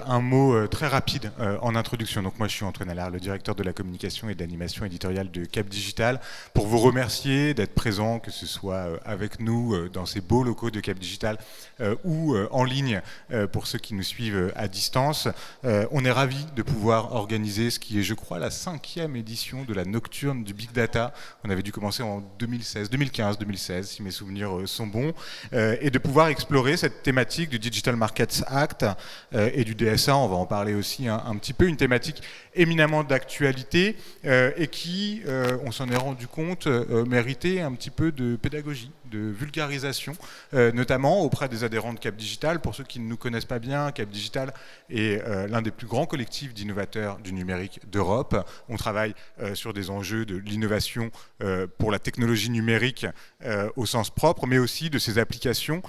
Un mot très rapide en introduction. Donc moi je suis Antoine Allard, le directeur de la communication et de l'animation éditoriale de Cap Digital, pour vous remercier d'être présent, que ce soit avec nous dans ces beaux locaux de Cap Digital ou en ligne pour ceux qui nous suivent à distance. On est ravis de pouvoir organiser ce qui est, je crois, la 5e édition de la Nocturne du Big Data. On avait dû commencer en 2015-2016, si mes souvenirs sont bons, et de pouvoir explorer cette thématique du Digital Markets Act et du DSA, on va en parler aussi un petit peu, une thématique éminemment d'actualité et qui, on s'en est rendu compte, méritait un petit peu de pédagogie, de vulgarisation, notamment auprès des adhérents de Cap Digital. Pour ceux qui ne nous connaissent pas bien, Cap Digital est l'un des plus grands collectifs d'innovateurs du numérique d'Europe. On travaille sur des enjeux de l'innovation pour la technologie numérique au sens propre, mais aussi de ses applications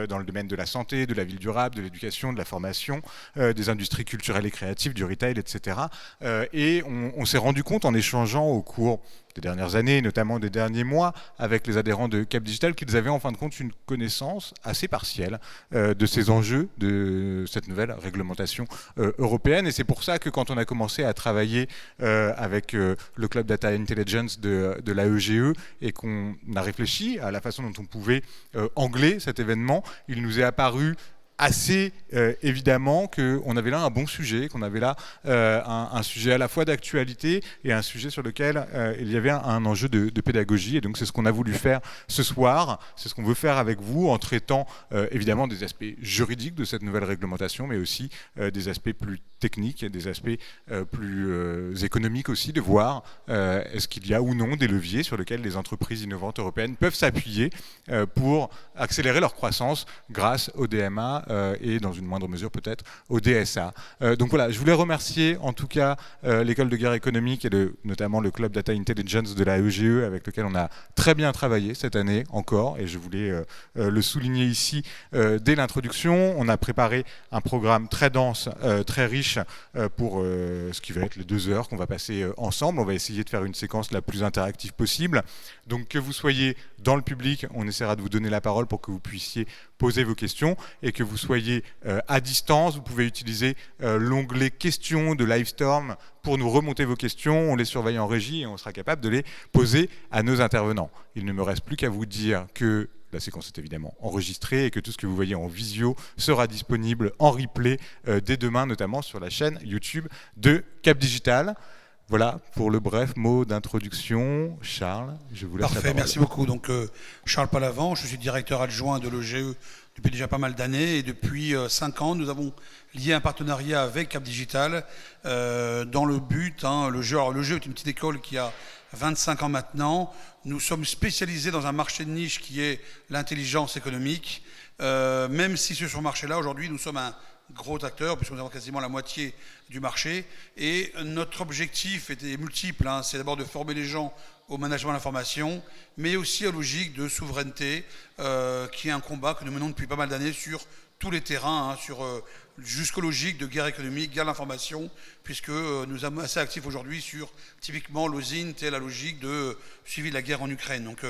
dans le domaine de la santé, de la ville durable, de l'éducation, de la formation, des industries culturelles et créatives, du retail, etc. Et on s'est rendu compte en échangeant au cours des dernières années, notamment des derniers mois, avec les adhérents de Cap Digital, qu'ils avaient en fin de compte une connaissance assez partielle de ces enjeux, de cette nouvelle réglementation européenne. Et c'est pour ça que quand on a commencé à travailler avec le Club Data Intelligence de la EGE et qu'on a réfléchi à la façon dont on pouvait angler cet événement, il nous est apparu assez évidemment qu'on avait là un bon sujet, qu'on avait là un sujet à la fois d'actualité et un sujet sur lequel il y avait un enjeu de pédagogie. Et donc c'est ce qu'on a voulu faire ce soir, c'est ce qu'on veut faire avec vous en traitant évidemment des aspects juridiques de cette nouvelle réglementation, mais aussi des aspects plus techniques et des aspects plus économiques aussi, de voir est-ce qu'il y a ou non des leviers sur lesquels les entreprises innovantes européennes peuvent s'appuyer pour accélérer leur croissance grâce au DMA et dans une moindre mesure peut-être au DSA. Donc voilà, je voulais remercier en tout cas l'école de guerre économique et notamment le Club Data Intelligence de la EGE avec lequel on a très bien travaillé cette année encore, et je voulais le souligner ici dès l'introduction. On a préparé un programme très dense, très riche pour ce qui va être les 2 heures qu'on va passer ensemble. On va essayer de faire une séquence la plus interactive possible. Donc que vous soyez dans le public, on essaiera de vous donner la parole pour que vous puissiez poser vos questions, et que vous soyez à distance, vous pouvez utiliser l'onglet questions de Livestorm pour nous remonter vos questions. On les surveille en régie et on sera capable de les poser à nos intervenants. Il ne me reste plus qu'à vous dire que la séquence est évidemment enregistrée et que tout ce que vous voyez en visio sera disponible en replay dès demain, notamment sur la chaîne YouTube de Cap Digital. Voilà pour le bref mot d'introduction. Charles, je vous laisse la parole. Parfait, merci beaucoup. Donc, Charles Palavant, je suis directeur adjoint de l'EGE depuis déjà pas mal d'années, et depuis 5 ans, nous avons lié un partenariat avec Cap Digital dans le but, l'EGE est une petite école qui a 25 ans maintenant. Nous sommes spécialisés dans un marché de niche qui est l'intelligence économique, même si sur ce marché-là, aujourd'hui, nous sommes un gros acteur, puisque nous avons quasiment la moitié du marché. Et notre objectif était multiple, c'est d'abord de former les gens au management de l'information, mais aussi à logique de souveraineté, qui est un combat que nous menons depuis pas mal d'années sur tous les terrains, jusqu'aux logiques de guerre économique, guerre de l'information, puisque nous sommes assez actifs aujourd'hui sur typiquement l'OSINT et la logique de suivi de la guerre en Ukraine. Donc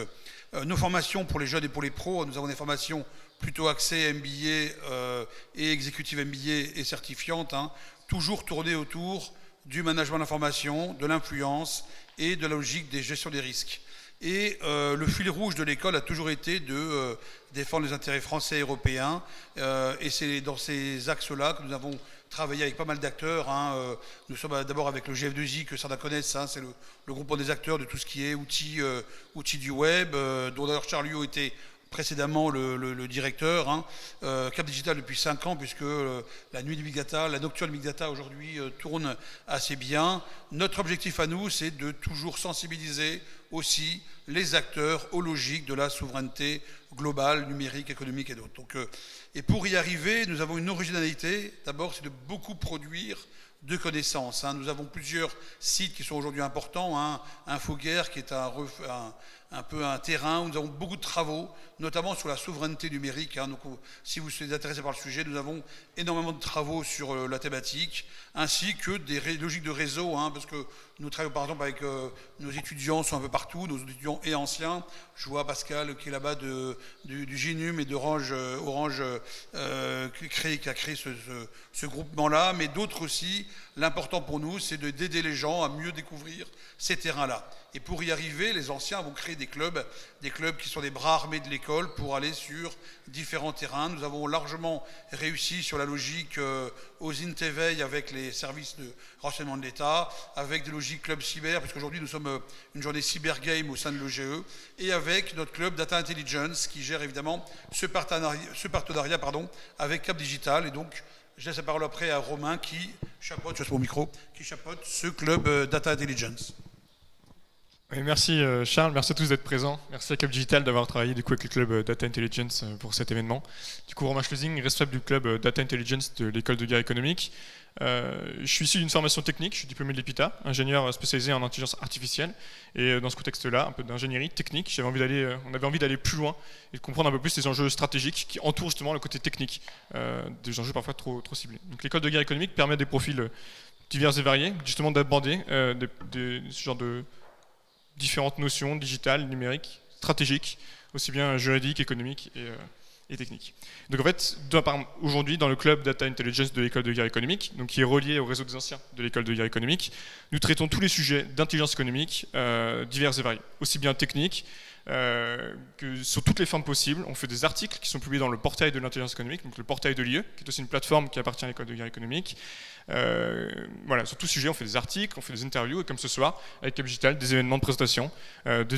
nos formations pour les jeunes et pour les pros, nous avons des formations plutôt axées MBA et exécutive MBA et certifiantes, toujours tournées autour du management de l'information, de l'influence et de la logique des gestions des risques. Et le fil rouge de l'école a toujours été de défendre les intérêts français et européens. Et c'est dans ces axes-là que nous avons travaillé avec pas mal d'acteurs. Nous sommes d'abord avec le GF2I, que certains connaissent. C'est le groupement des acteurs de tout ce qui est outils du web, dont d'ailleurs Charles Liu était précédemment le directeur. Cap Digital depuis 5 ans, puisque la nuit du Big Data, la nocturne Big Data aujourd'hui tourne assez bien. Notre objectif à nous, c'est de toujours sensibiliser aussi les acteurs aux logiques de la souveraineté globale, numérique, économique et d'autres. Donc, et pour y arriver, nous avons une originalité. D'abord, c'est de beaucoup produire de connaissances. Nous avons plusieurs sites qui sont aujourd'hui importants. InfoGuerre, qui est un un terrain où nous avons beaucoup de travaux, notamment sur la souveraineté numérique. Donc, si vous êtes intéressé par le sujet, nous avons énormément de travaux sur la thématique, ainsi que des logiques de réseau, parce que nous travaillons par exemple avec nos étudiants, sont un peu partout, nos étudiants et anciens. Je vois Pascal qui est là-bas du GINUM et d'Orange Orange, qui a créé ce groupement-là, mais d'autres aussi. L'important pour nous, c'est d'aider les gens à mieux découvrir ces terrains-là. Et pour y arriver, les anciens vont créer des clubs qui sont des bras armés de l'école pour aller sur différents terrains. Nous avons largement réussi sur la logique aux INTEVEI avec les services de renseignement de l'État, avec des logiques club cyber, parce qu'aujourd'hui nous sommes une journée cyber game au sein de l'OGE, et avec notre club Data Intelligence qui gère évidemment ce partenariat avec Cap Digital. Et donc, je laisse la parole après à Romain qui chapeaute, je passe mon micro, qui chapeaute ce club Data Intelligence. Oui, merci Charles, merci à tous d'être présents. Merci à Cap Digital d'avoir travaillé du coup avec le club Data Intelligence pour cet événement. Du coup, Romain Schlesing, responsable du club Data Intelligence de l'école de guerre économique. Je suis issu d'une formation technique, je suis diplômé de l'EPITA, ingénieur spécialisé en intelligence artificielle. Et dans ce contexte-là, un peu d'ingénierie technique, on avait envie d'aller plus loin et de comprendre un peu plus les enjeux stratégiques qui entourent justement le côté technique, des enjeux parfois trop ciblés. Donc l'école de guerre économique permet à des profils divers et variés, justement d'aborder ce genre de différentes notions digitales, numériques, stratégiques, aussi bien juridiques, économiques et techniques. Donc en fait, aujourd'hui, dans le club Data Intelligence de l'école de guerre économique, donc qui est relié au réseau des anciens de l'école de guerre économique, nous traitons tous les sujets d'intelligence économique divers et variés, aussi bien techniques que sur toutes les formes possibles. On fait des articles qui sont publiés dans le portail de l'intelligence économique, donc le portail de l'IE, qui est aussi une plateforme qui appartient à l'école de guerre économique. Voilà, sur tout sujet, on fait des articles, on fait des interviews, et comme ce soir, avec Cap Digital, des événements de présentation de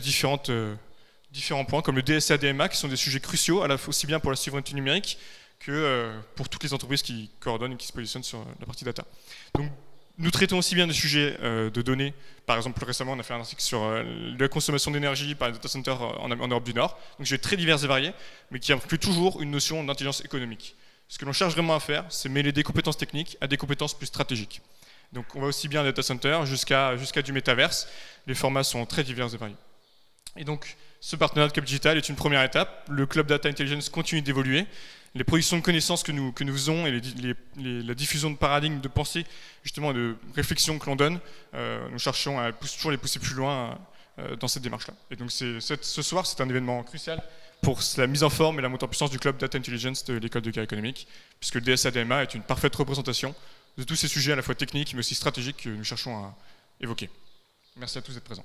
différents points, comme le DSA-DMA, qui sont des sujets cruciaux, aussi bien pour la souveraineté numérique que pour toutes les entreprises qui coordonnent et qui se positionnent sur la partie data. Donc, nous traitons aussi bien des sujets de données. Par exemple, plus récemment, on a fait un article sur la consommation d'énergie par les data centers en Europe du Nord. Donc, sujets très divers et variés, mais qui incluent toujours une notion d'intelligence économique. Ce que l'on cherche vraiment à faire, c'est mêler des compétences techniques à des compétences plus stratégiques. Donc, on va aussi bien data center jusqu'à du métaverse. Les formats sont très divers et variés. Et donc, ce partenariat de Cap Digital est une première étape. Le club Data Intelligence continue d'évoluer. Les productions de connaissances que nous faisons et la diffusion de paradigmes de pensée, justement de réflexion que l'on donne, nous cherchons à toujours les pousser plus loin dans cette démarche-là. Et donc ce soir, c'est un événement crucial pour la mise en forme et la montée en puissance du club Data Intelligence de l'école de guerre économique, puisque le DSA-DMA est une parfaite représentation de tous ces sujets à la fois techniques mais aussi stratégiques que nous cherchons à évoquer. Merci à tous d'être présents.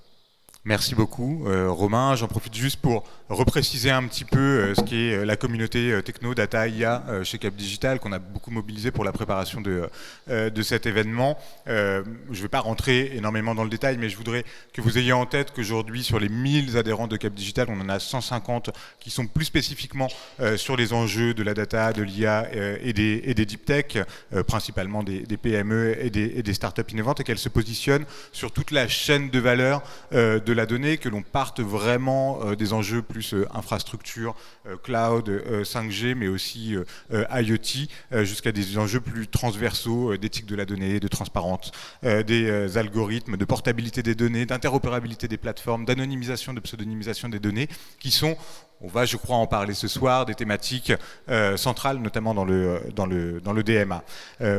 Merci beaucoup Romain, j'en profite juste pour repréciser un petit peu ce qu'est la communauté techno, data, IA chez Cap Digital, qu'on a beaucoup mobilisé pour la préparation de cet événement. Je ne vais pas rentrer énormément dans le détail, mais je voudrais que vous ayez en tête qu'aujourd'hui, sur les 1000 adhérents de Cap Digital, on en a 150 qui sont plus spécifiquement sur les enjeux de la data, de l'IA et des deep tech, principalement des PME et des startups innovantes, et qu'elles se positionnent sur toute la chaîne de valeur de la donnée, que l'on parte vraiment des enjeux plus infrastructure, cloud, 5G, mais aussi IoT, jusqu'à des enjeux plus transversaux d'éthique de la donnée, de transparence des algorithmes, de portabilité des données, d'interopérabilité des plateformes, d'anonymisation, de pseudonymisation des données, qui sont, on va, je crois, en parler ce soir, des thématiques centrales, notamment dans le DMA.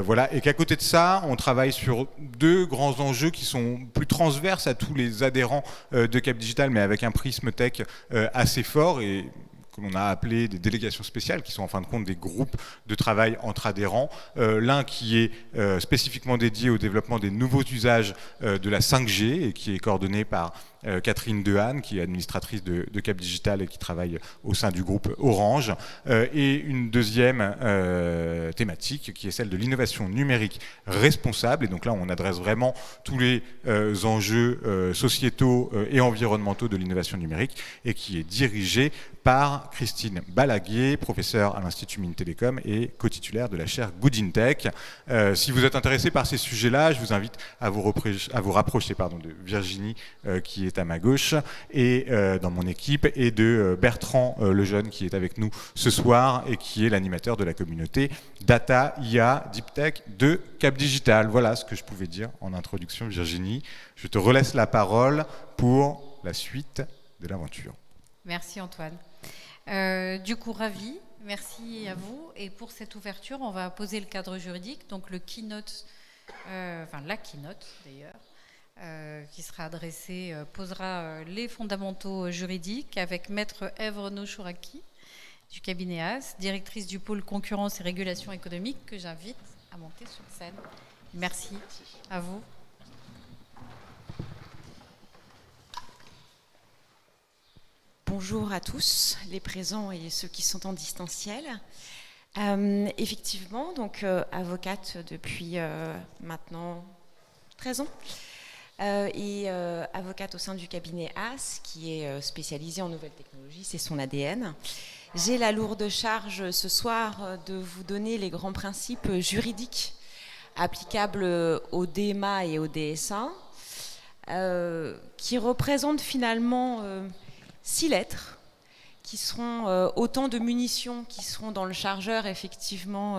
Voilà, et qu'à côté de ça, on travaille sur deux grands enjeux qui sont plus transverses à tous les adhérents de Cap Digital, mais avec un prisme tech assez fort et que l'on a appelé des délégations spéciales, qui sont en fin de compte des groupes de travail entre adhérents. L'un qui est spécifiquement dédié au développement des nouveaux usages de la 5G et qui est coordonné par Catherine Dehaene, qui est administratrice de Cap Digital et qui travaille au sein du groupe Orange, et une deuxième thématique qui est celle de l'innovation numérique responsable. Et donc là, on adresse vraiment tous les enjeux sociétaux et environnementaux de l'innovation numérique et qui est dirigée par Christine Balaguier, professeure à l'Institut Mines Télécom et co-titulaire de la chaire Good in Tech. Si vous êtes intéressé par ces sujets-là, je vous invite à vous rapprocher de Virginie, qui est à ma gauche, et dans mon équipe, et de Bertrand Lejeune, qui est avec nous ce soir et qui est l'animateur de la communauté Data, IA, Deep Tech de Cap Digital. Voilà ce que je pouvais dire en introduction, Virginie. Je te relaisse la parole pour la suite de l'aventure. Merci Antoine. Du coup, ravi. Merci à vous. Et pour cette ouverture, on va poser le cadre juridique, donc le keynote, la keynote d'ailleurs, qui sera adressée, posera les fondamentaux juridiques avec Maître Ève Renaud-Chouraki du cabinet AS, directrice du pôle concurrence et régulation économique, que j'invite à monter sur scène. Merci à vous. Bonjour à tous, les présents et ceux qui sont en distanciel. Effectivement, donc avocate depuis maintenant 13 ans et avocate au sein du cabinet AS qui est spécialisé en nouvelles technologies, c'est son ADN. J'ai la lourde charge ce soir de vous donner les grands principes juridiques applicables au DMA et au DSA qui représentent finalement 6 lettres qui seront autant de munitions qui seront dans le chargeur effectivement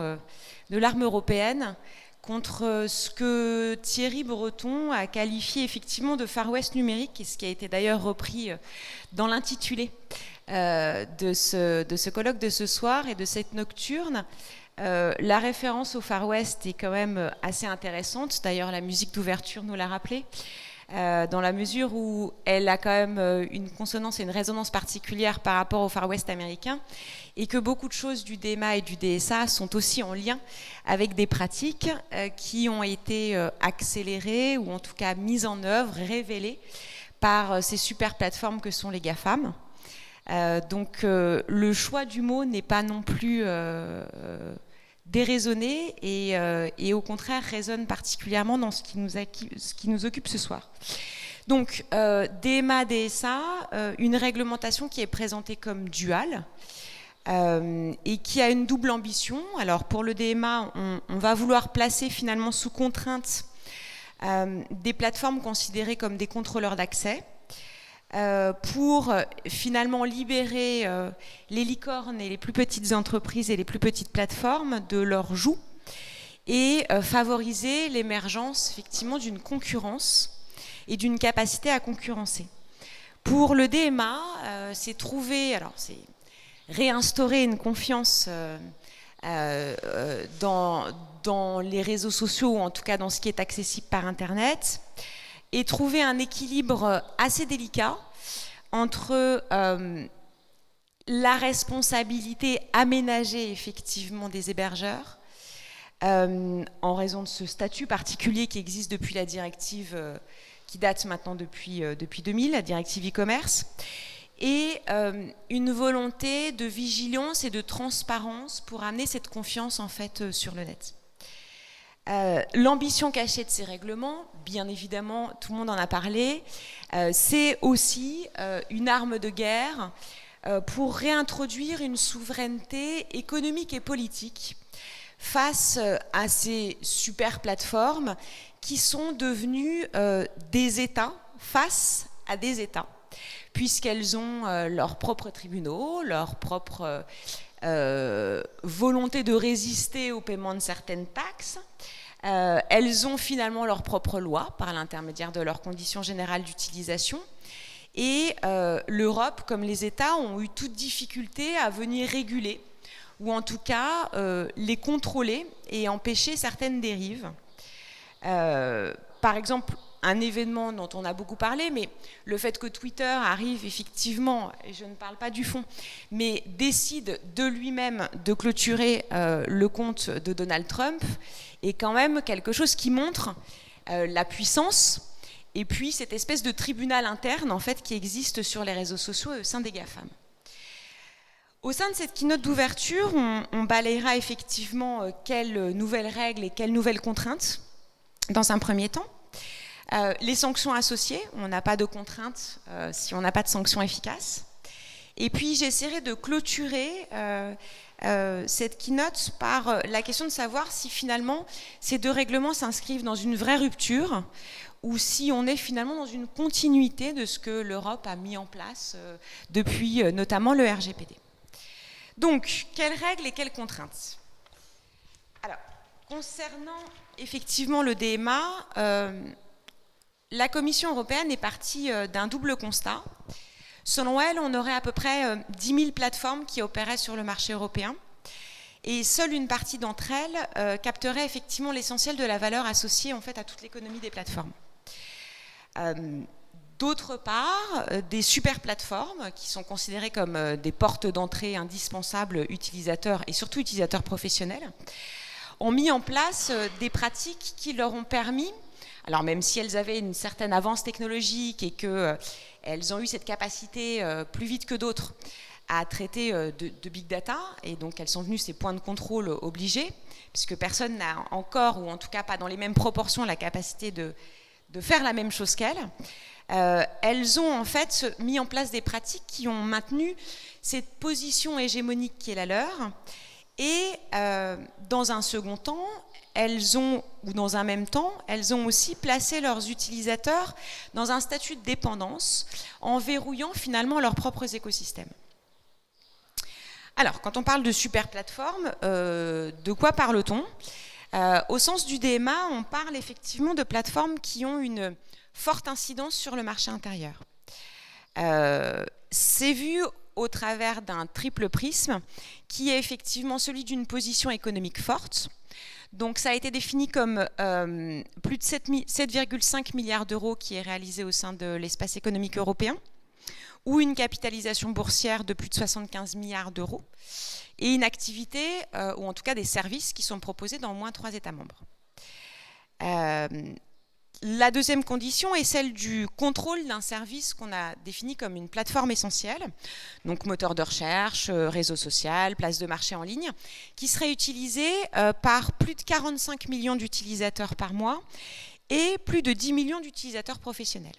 de l'arme européenne contre ce que Thierry Breton a qualifié effectivement de Far West numérique et ce qui a été d'ailleurs repris dans l'intitulé de ce colloque de ce soir et de cette nocturne. La référence au Far West est quand même assez intéressante, d'ailleurs la musique d'ouverture nous l'a rappelé. Dans la mesure où elle a quand même une consonance et une résonance particulière par rapport au Far West américain et que beaucoup de choses du DMA et du DSA sont aussi en lien avec des pratiques qui ont été accélérées ou en tout cas mises en œuvre, révélées par ces super plateformes que sont les GAFAM. Donc le choix du mot n'est pas non plus déraisonné et au contraire résonne particulièrement dans ce qui nous occupe ce soir. Donc DMA, DSA, une réglementation qui est présentée comme duale et qui a une double ambition. Alors pour le DMA, on va vouloir placer finalement sous contrainte des plateformes considérées comme des contrôleurs d'accès pour finalement libérer les licornes et les plus petites entreprises et les plus petites plateformes de leur joug et favoriser l'émergence effectivement d'une concurrence et d'une capacité à concurrencer. Pour le DMA, c'est réinstaurer une confiance dans les réseaux sociaux ou en tout cas dans ce qui est accessible par Internet et trouver un équilibre assez délicat entre la responsabilité aménagée effectivement des hébergeurs en raison de ce statut particulier qui existe depuis la directive qui date maintenant depuis 2000, la directive e-commerce, et une volonté de vigilance et de transparence pour amener cette confiance en fait sur le net. L'ambition cachée de ces règlements, bien évidemment, tout le monde en a parlé, c'est aussi une arme de guerre pour réintroduire une souveraineté économique et politique face à ces super plateformes qui sont devenues des États face à des États, puisqu'elles ont leurs propres tribunaux, leur propre volonté de résister au paiement de certaines taxes. Elles ont finalement leurs propres lois par l'intermédiaire de leurs conditions générales d'utilisation. Et l'Europe, comme les États, ont eu toute difficulté à venir réguler, ou en tout cas les contrôler et empêcher certaines dérives. Par exemple, un événement dont on a beaucoup parlé, mais le fait que Twitter arrive effectivement, et je ne parle pas du fond, mais décide de lui-même de clôturer le compte de Donald Trump, est quand même quelque chose qui montre la puissance et puis cette espèce de tribunal interne en fait qui existe sur les réseaux sociaux et au sein des GAFAM. Au sein de cette keynote d'ouverture, on balayera effectivement quelles nouvelles règles et quelles nouvelles contraintes dans un premier temps. Les sanctions associées, on n'a pas de contraintes si on n'a pas de sanctions efficaces. Et puis j'essaierai de clôturer cette keynote par la question de savoir si finalement ces deux règlements s'inscrivent dans une vraie rupture ou si on est finalement dans une continuité de ce que l'Europe a mis en place depuis notamment le RGPD. Donc, quelles règles et quelles contraintes? Alors, concernant effectivement le DMA, la Commission européenne est partie d'un double constat. Selon elle, on aurait à peu près 10 000 plateformes qui opéraient sur le marché européen. Et seule une partie d'entre elles capterait effectivement l'essentiel de la valeur associée en fait à toute l'économie des plateformes. D'autre part, des super plateformes qui sont considérées comme des portes d'entrée indispensables utilisateurs et surtout utilisateurs professionnels ont mis en place des pratiques qui leur ont permis, alors même si elles avaient une certaine avance technologique et qu'elles ont eu cette capacité plus vite que d'autres à traiter de big data, et donc elles sont venues ces points de contrôle obligés, puisque personne n'a encore, ou en tout cas pas dans les mêmes proportions, la capacité de faire la même chose qu'elles. Elles ont en fait mis en place des pratiques qui ont maintenu cette position hégémonique qui est la leur, et dans un second temps, dans un même temps, elles ont aussi placé leurs utilisateurs dans un statut de dépendance en verrouillant finalement leurs propres écosystèmes. Alors, quand on parle de super plateforme, de quoi parle-t-on ? Au sens du DMA, on parle effectivement de plateformes qui ont une forte incidence sur le marché intérieur. C'est vu au travers d'un triple prisme qui est effectivement celui d'une position économique forte. Donc ça a été défini comme plus de 7,5 milliards d'euros qui est réalisé au sein de l'espace économique européen, ou une capitalisation boursière de plus de 75 milliards d'euros, et une activité, ou en tout cas des services qui sont proposés dans au moins 3 États membres. La deuxième condition est celle du contrôle d'un service qu'on a défini comme une plateforme essentielle, donc moteur de recherche, réseau social, place de marché en ligne, qui serait utilisé par plus de 45 millions d'utilisateurs par mois et plus de 10 millions d'utilisateurs professionnels.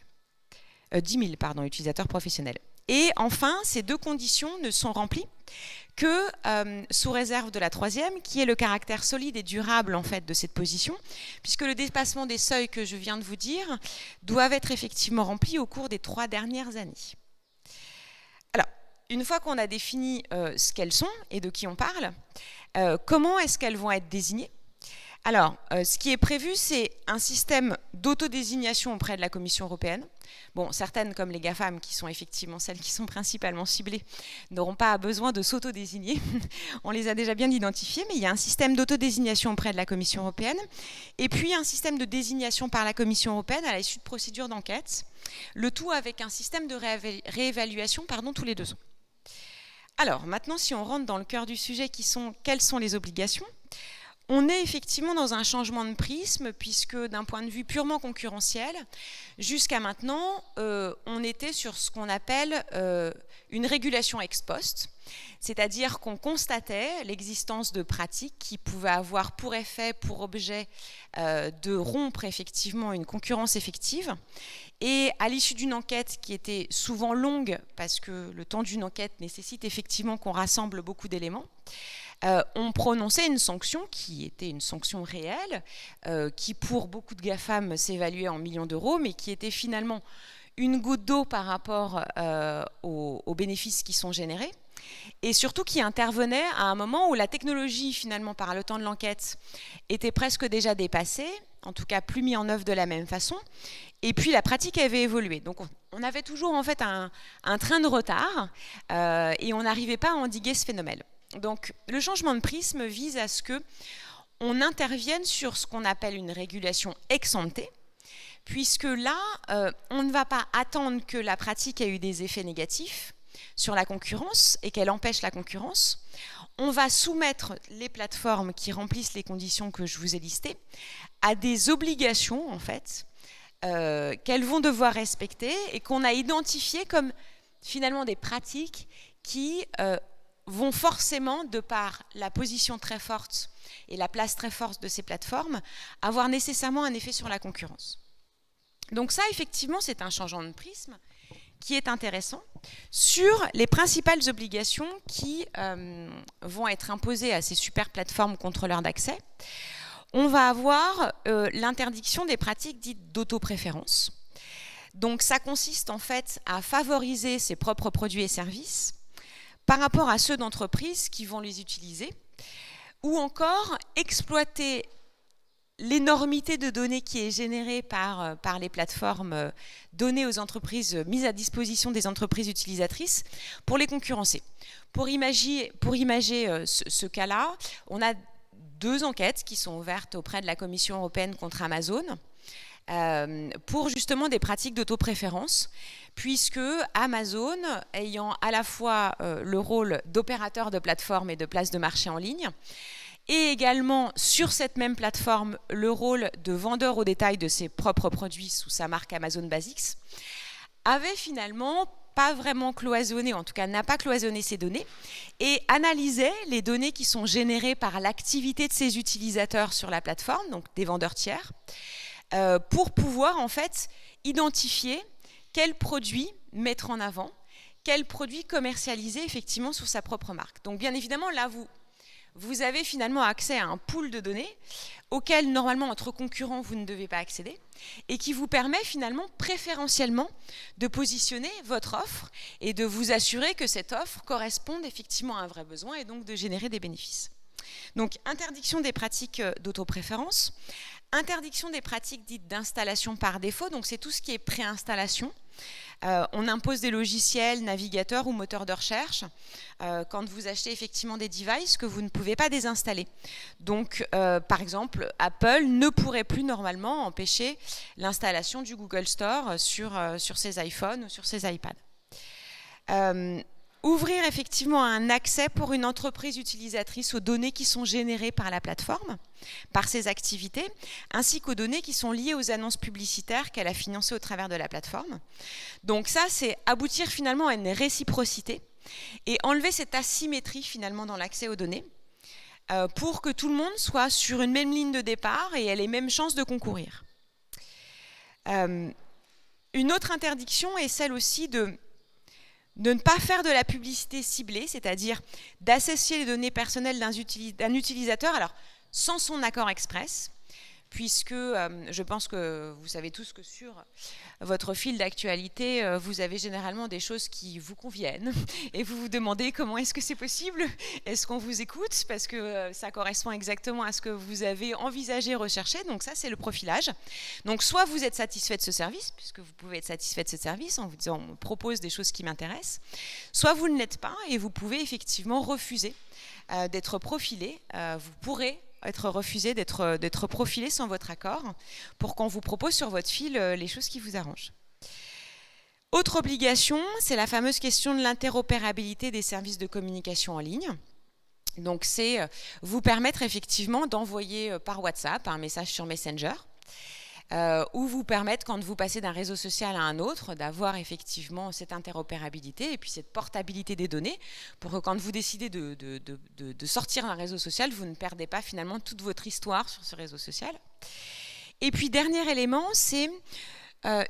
10 000 utilisateurs professionnels. Et enfin, ces deux conditions ne sont remplies que sous réserve de la troisième, qui est le caractère solide et durable en fait de cette position, puisque le dépassement des seuils que je viens de vous dire doivent être effectivement remplis au cours des 3 dernières années. Alors, une fois qu'on a défini ce qu'elles sont et de qui on parle, comment est-ce qu'elles vont être désignées ? Alors, ce qui est prévu, c'est un système d'autodésignation auprès de la Commission européenne. Bon, certaines, comme les GAFAM, qui sont effectivement celles qui sont principalement ciblées, n'auront pas besoin de s'autodésigner. On les a déjà bien identifiées, mais il y a un système d'autodésignation auprès de la Commission européenne, et puis un système de désignation par la Commission européenne à l'issue de procédures d'enquête, le tout avec un système de réévaluation tous les 2 ans. Alors, maintenant, si on rentre dans le cœur du sujet, quelles sont les obligations ? On est effectivement dans un changement de prisme, puisque d'un point de vue purement concurrentiel, jusqu'à maintenant, on était sur ce qu'on appelle une régulation ex post, c'est-à-dire qu'on constatait l'existence de pratiques qui pouvaient avoir pour effet, pour objet, de rompre effectivement une concurrence effective. Et à l'issue d'une enquête qui était souvent longue, parce que le temps d'une enquête nécessite effectivement qu'on rassemble beaucoup d'éléments, on prononçait une sanction qui était une sanction réelle, qui pour beaucoup de GAFAM s'évaluait en millions d'euros, mais qui était finalement une goutte d'eau par rapport aux bénéfices qui sont générés, et surtout qui intervenait à un moment où la technologie, finalement, par le temps de l'enquête, était presque déjà dépassée, en tout cas plus mis en œuvre de la même façon, et puis la pratique avait évolué. Donc on avait toujours en fait un train de retard, et on n'arrivait pas à endiguer ce phénomène. Donc le changement de prisme vise à ce qu'on intervienne sur ce qu'on appelle une régulation ex ante, puisque là, on ne va pas attendre que la pratique ait eu des effets négatifs sur la concurrence et qu'elle empêche la concurrence. On va soumettre les plateformes qui remplissent les conditions que je vous ai listées à des obligations, en fait, qu'elles vont devoir respecter et qu'on a identifiées comme finalement des pratiques qui vont forcément, de par la position très forte et la place très forte de ces plateformes, avoir nécessairement un effet sur la concurrence. Donc ça, effectivement, c'est un changement de prisme qui est intéressant sur les principales obligations qui vont être imposées à ces super plateformes contrôleurs d'accès. On va avoir l'interdiction des pratiques dites d'autopréférence. Donc ça consiste en fait à favoriser ses propres produits et services par rapport à ceux d'entreprises qui vont les utiliser, ou encore exploiter l'énormité de données qui est générée par les plateformes données aux entreprises, mises à disposition des entreprises utilisatrices pour les concurrencer. Pour imager ce cas-là, on a 2 enquêtes qui sont ouvertes auprès de la Commission européenne contre Amazon pour justement des pratiques d'autopréférence, puisque Amazon, ayant à la fois le rôle d'opérateur de plateforme et de place de marché en ligne, et également sur cette même plateforme le rôle de vendeur au détail de ses propres produits sous sa marque Amazon Basics, avait finalement pas vraiment cloisonné, en tout cas n'a pas cloisonné ces données, et analysait les données qui sont générées par l'activité de ses utilisateurs sur la plateforme, donc des vendeurs tiers, pour pouvoir en fait identifier quels produits mettre en avant, quels produits commercialiser effectivement sur sa propre marque. Donc bien évidemment là vous avez finalement accès à un pool de données auquel normalement entre concurrents vous ne devez pas accéder et qui vous permet finalement préférentiellement de positionner votre offre et de vous assurer que cette offre corresponde effectivement à un vrai besoin et donc de générer des bénéfices. Donc interdiction des pratiques d'autopréférence, interdiction des pratiques dites d'installation par défaut, donc c'est tout ce qui est préinstallation. On impose des logiciels, navigateurs ou moteurs de recherche quand vous achetez effectivement des devices que vous ne pouvez pas désinstaller. Donc, par exemple, Apple ne pourrait plus normalement empêcher l'installation du Google Store sur ses iPhones ou sur ses iPads. Ouvrir effectivement un accès pour une entreprise utilisatrice aux données qui sont générées par la plateforme, par ses activités, ainsi qu'aux données qui sont liées aux annonces publicitaires qu'elle a financées au travers de la plateforme. Donc ça, c'est aboutir finalement à une réciprocité et enlever cette asymétrie finalement dans l'accès aux données pour que tout le monde soit sur une même ligne de départ et ait les mêmes chances de concourir. Une autre interdiction est celle aussi de ne pas faire de la publicité ciblée, c'est-à-dire d'associer les données personnelles d'un utilisateur, alors sans son accord express, puisque je pense que vous savez tous que sur votre fil d'actualité, vous avez généralement des choses qui vous conviennent et vous vous demandez comment est-ce que c'est possible, est-ce qu'on vous écoute, parce que ça correspond exactement à ce que vous avez envisagé, recherché, donc ça c'est le profilage. Donc soit vous êtes satisfait de ce service, puisque vous pouvez être satisfait de ce service en vous disant on me propose des choses qui m'intéressent, soit vous ne l'êtes pas et vous pouvez effectivement refuser d'être profilé, vous pourrez être refusé d'être profilé sans votre accord pour qu'on vous propose sur votre fil les choses qui vous arrangent. Autre obligation, c'est la fameuse question de l'interopérabilité des services de communication en ligne. Donc c'est vous permettre effectivement d'envoyer par WhatsApp un message sur Messenger ou vous permettre, quand vous passez d'un réseau social à un autre, d'avoir effectivement cette interopérabilité et puis cette portabilité des données pour que quand vous décidez de sortir d'un réseau social, vous ne perdez pas finalement toute votre histoire sur ce réseau social. Et puis dernier élément, c'est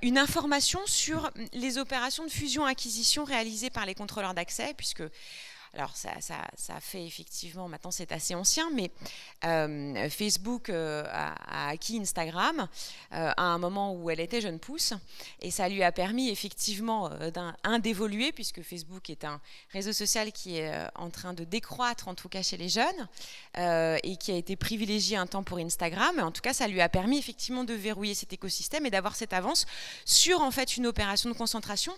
une information sur les opérations de fusion-acquisition réalisées par les contrôleurs d'accès, puisque alors ça fait effectivement, maintenant c'est assez ancien, mais Facebook a acquis Instagram à un moment où elle était jeune pousse, et ça lui a permis effectivement d'évoluer, puisque Facebook est un réseau social qui est en train de décroître, en tout cas chez les jeunes, et qui a été privilégié un temps pour Instagram, et en tout cas ça lui a permis effectivement de verrouiller cet écosystème et d'avoir cette avance sur en fait une opération de concentration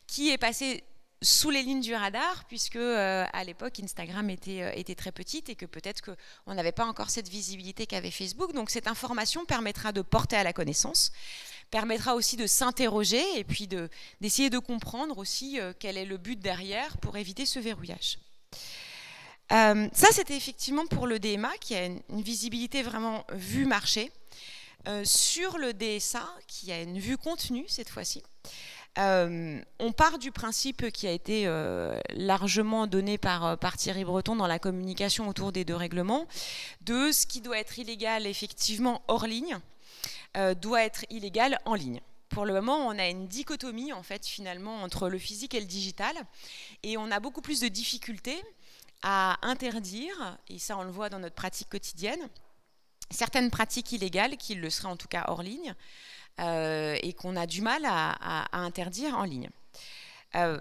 qui est passée sous les lignes du radar, puisque à l'époque Instagram était très petite et que peut-être qu'on n'avait pas encore cette visibilité qu'avait Facebook. Donc cette information permettra de porter à la connaissance, permettra aussi de s'interroger et puis d'essayer de comprendre aussi quel est le but derrière pour éviter ce verrouillage. Ça c'était effectivement pour le DMA qui a une visibilité vraiment vue marché. Sur le DSA qui a une vue contenue cette fois-ci. On part du principe qui a été largement donné par Thierry Breton dans la communication autour des 2 règlements, de ce qui doit être illégal effectivement hors ligne, doit être illégal en ligne. Pour le moment, on a une dichotomie en fait finalement entre le physique et le digital, et on a beaucoup plus de difficultés à interdire, et ça on le voit dans notre pratique quotidienne, certaines pratiques illégales qui le seraient en tout cas hors ligne, et qu'on a du mal à interdire en ligne.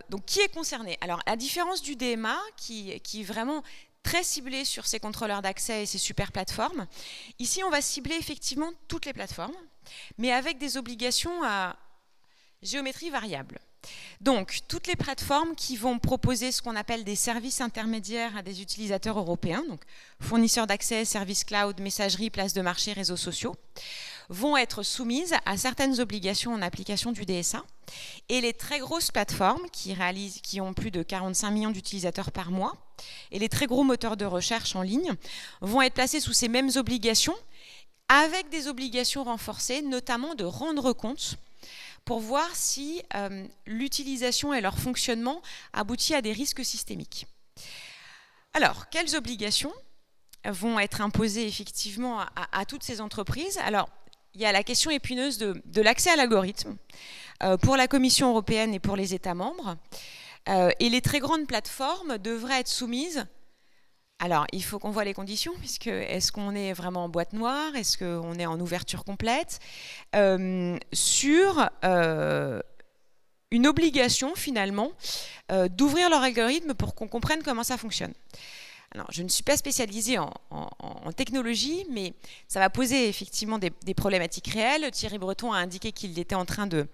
Donc qui est concerné? Alors la différence du DMA qui vraiment très ciblé sur ces contrôleurs d'accès et ces super plateformes. Ici, on va cibler effectivement toutes les plateformes, mais avec des obligations à géométrie variable. Donc, toutes les plateformes qui vont proposer ce qu'on appelle des services intermédiaires à des utilisateurs européens, donc fournisseurs d'accès, services cloud, messagerie, places de marché, réseaux sociaux, vont être soumises à certaines obligations en application du DSA. Et les très grosses plateformes qui ont plus de 45 millions d'utilisateurs par mois, et les très gros moteurs de recherche en ligne, vont être placés sous ces mêmes obligations, avec des obligations renforcées, notamment de rendre compte pour voir si l'utilisation et leur fonctionnement aboutit à des risques systémiques. Alors, quelles obligations vont être imposées effectivement à toutes ces entreprises? Alors, il y a la question épineuse de l'accès à l'algorithme pour la Commission européenne et pour les États membres. Et les très grandes plateformes devraient être soumises. Alors, il faut qu'on voit les conditions, puisque est-ce qu'on est vraiment en boîte noire? Est-ce qu'on est en ouverture complète? Sur une obligation, finalement, d'ouvrir leur algorithme pour qu'on comprenne comment ça fonctionne. Alors, je ne suis pas spécialisée en technologie, mais ça va poser effectivement des problématiques réelles. Thierry Breton a indiqué qu'il était en train de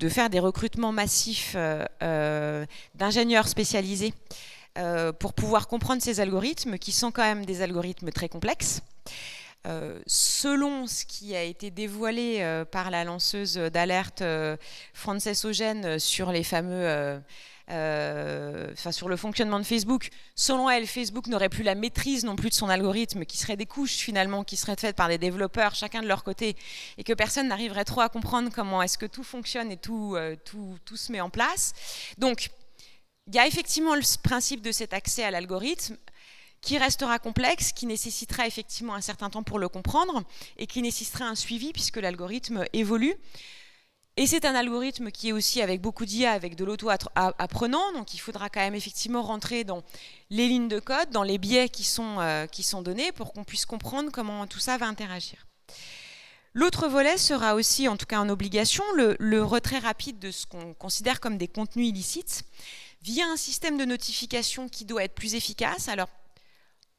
faire des recrutements massifs d'ingénieurs spécialisés pour pouvoir comprendre ces algorithmes, qui sont quand même des algorithmes très complexes. Selon ce qui a été dévoilé par la lanceuse d'alerte Frances Haugen sur les fameux... sur le fonctionnement de Facebook, selon elle, Facebook n'aurait plus la maîtrise non plus de son algorithme, qui seraient des couches finalement, qui seraient faites par des développeurs, chacun de leur côté, et que personne n'arriverait trop à comprendre comment est-ce que tout fonctionne et tout se met en place. Donc, il y a effectivement le principe de cet accès à l'algorithme, qui restera complexe, qui nécessitera effectivement un certain temps pour le comprendre, et qui nécessitera un suivi, puisque l'algorithme évolue. Et c'est un algorithme qui est aussi avec beaucoup d'IA, avec de l'auto-apprenant, donc il faudra quand même effectivement rentrer dans les lignes de code, dans les biais qui sont donnés, pour qu'on puisse comprendre comment tout ça va interagir. L'autre volet sera aussi, en tout cas en obligation, le retrait rapide de ce qu'on considère comme des contenus illicites, via un système de notification qui doit être plus efficace. Alors,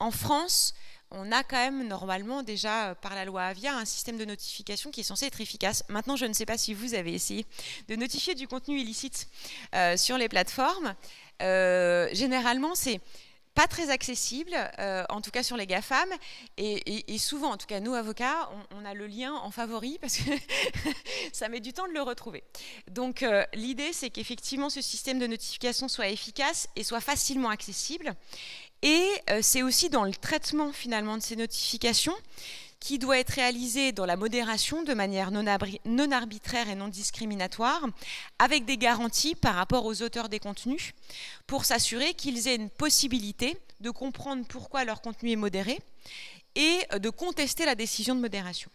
en France, on a quand même normalement déjà, par la loi Avia, un système de notification qui est censé être efficace. Maintenant, je ne sais pas si vous avez essayé de notifier du contenu illicite sur les plateformes. Généralement, c'est pas très accessible, en tout cas sur les GAFAM, et souvent, en tout cas nous avocats, on a le lien en favori parce que ça met du temps de le retrouver. Donc l'idée, c'est qu'effectivement ce système de notification soit efficace et soit facilement accessible. Et c'est aussi dans le traitement finalement de ces notifications qui doit être réalisé dans la modération de manière non arbitraire et non discriminatoire, avec des garanties par rapport aux auteurs des contenus, pour s'assurer qu'ils aient une possibilité de comprendre pourquoi leur contenu est modéré et de contester la décision de modération.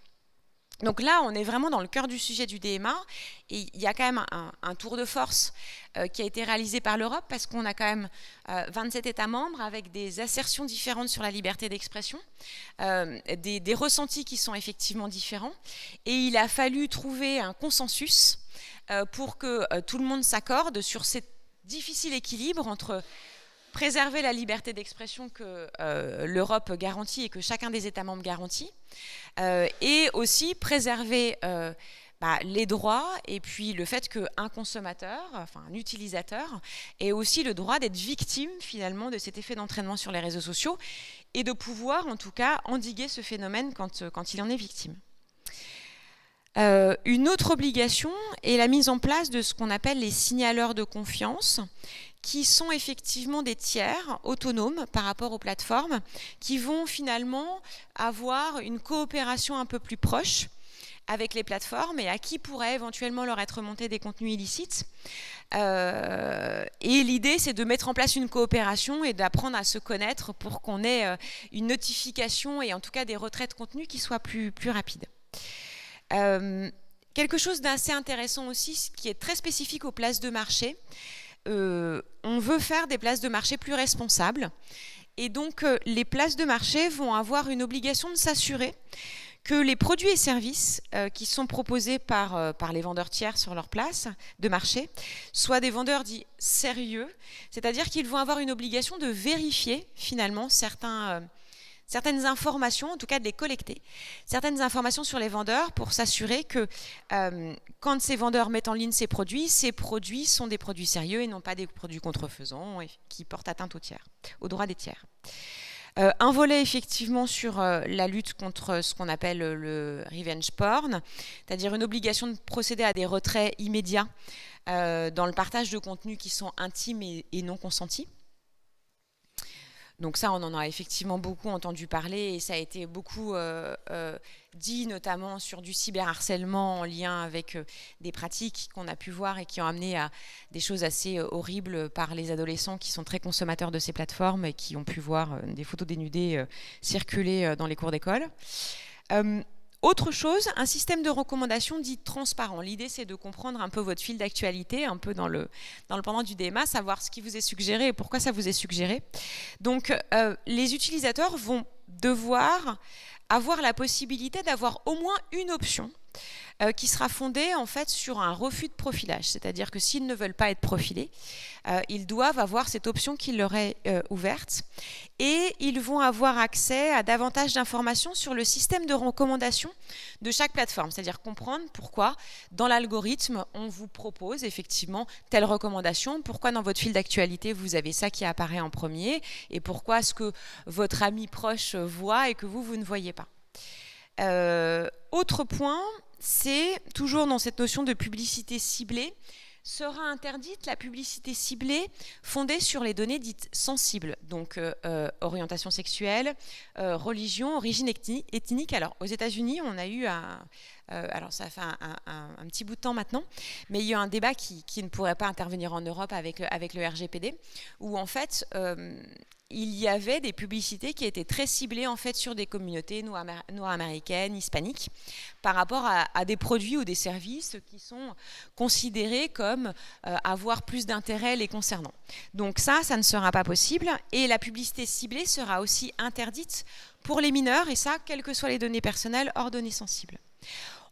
Donc là, on est vraiment dans le cœur du sujet du DMA, et il y a quand même un tour de force qui a été réalisé par l'Europe, parce qu'on a quand même 27 États membres avec des assertions différentes sur la liberté d'expression, des ressentis qui sont effectivement différents, et il a fallu trouver un consensus pour que tout le monde s'accorde sur ce difficile équilibre entre préserver la liberté d'expression que l'Europe garantit et que chacun des États membres garantit, et aussi préserver les droits, et puis le fait qu'un consommateur, enfin un utilisateur, ait aussi le droit d'être victime finalement de cet effet d'entraînement sur les réseaux sociaux, et de pouvoir en tout cas endiguer ce phénomène quand il en est victime. Une autre obligation est la mise en place de ce qu'on appelle les signaleurs de confiance, qui sont effectivement des tiers autonomes par rapport aux plateformes, qui vont finalement avoir une coopération un peu plus proche avec les plateformes, et à qui pourrait éventuellement leur être remonté des contenus illicites. Et l'idée, c'est de mettre en place une coopération et d'apprendre à se connaître pour qu'on ait une notification et en tout cas des retraits de contenu qui soient plus rapides. Quelque chose d'assez intéressant aussi, qui est très spécifique aux places de marché. On veut faire des places de marché plus responsables, et donc les places de marché vont avoir une obligation de s'assurer que les produits et services qui sont proposés par les vendeurs tiers sur leur place de marché soient des vendeurs dits sérieux, c'est-à-dire qu'ils vont avoir une obligation de vérifier finalement certaines informations, en tout cas de les collecter, certaines informations sur les vendeurs pour s'assurer que quand ces vendeurs mettent en ligne ces produits sont des produits sérieux et non pas des produits contrefaisants et qui portent atteinte aux droits des tiers. Un volet effectivement sur la lutte contre ce qu'on appelle le revenge porn, c'est-à-dire une obligation de procéder à des retraits immédiats dans le partage de contenus qui sont intimes et non consentis. Donc ça, on en a effectivement beaucoup entendu parler et ça a été beaucoup dit, notamment sur du cyberharcèlement en lien avec des pratiques qu'on a pu voir et qui ont amené à des choses assez horribles par les adolescents qui sont très consommateurs de ces plateformes et qui ont pu voir des photos dénudées circuler dans les cours d'école. Autre chose, un système de recommandation dit transparent. L'idée, c'est de comprendre un peu votre fil d'actualité, un peu dans le pendant du DMA, savoir ce qui vous est suggéré et pourquoi ça vous est suggéré. Donc, les utilisateurs vont devoir avoir la possibilité d'avoir au moins une option qui sera fondée en fait sur un refus de profilage. C'est-à-dire que s'ils ne veulent pas être profilés, ils doivent avoir cette option qui leur est ouverte et ils vont avoir accès à davantage d'informations sur le système de recommandation de chaque plateforme. C'est-à-dire comprendre pourquoi dans l'algorithme on vous propose effectivement telle recommandation, pourquoi dans votre fil d'actualité vous avez ça qui apparaît en premier et pourquoi ce que votre ami proche voit et que vous ne voyez pas. Autre point, c'est toujours dans cette notion de publicité ciblée, sera interdite la publicité ciblée fondée sur les données dites sensibles, donc orientation sexuelle, religion, origine ethnique. Alors aux États-Unis, on a eu alors ça fait un petit bout de temps maintenant, mais il y a eu un débat qui ne pourrait pas intervenir en Europe avec le RGPD, où en fait il y avait des publicités qui étaient très ciblées en fait sur des communautés nord-américaines, hispaniques, par rapport à des produits ou des services qui sont considérés comme avoir plus d'intérêt les concernant. Donc ça ne sera pas possible et la publicité ciblée sera aussi interdite pour les mineurs et ça, quelles que soient les données personnelles hors données sensibles.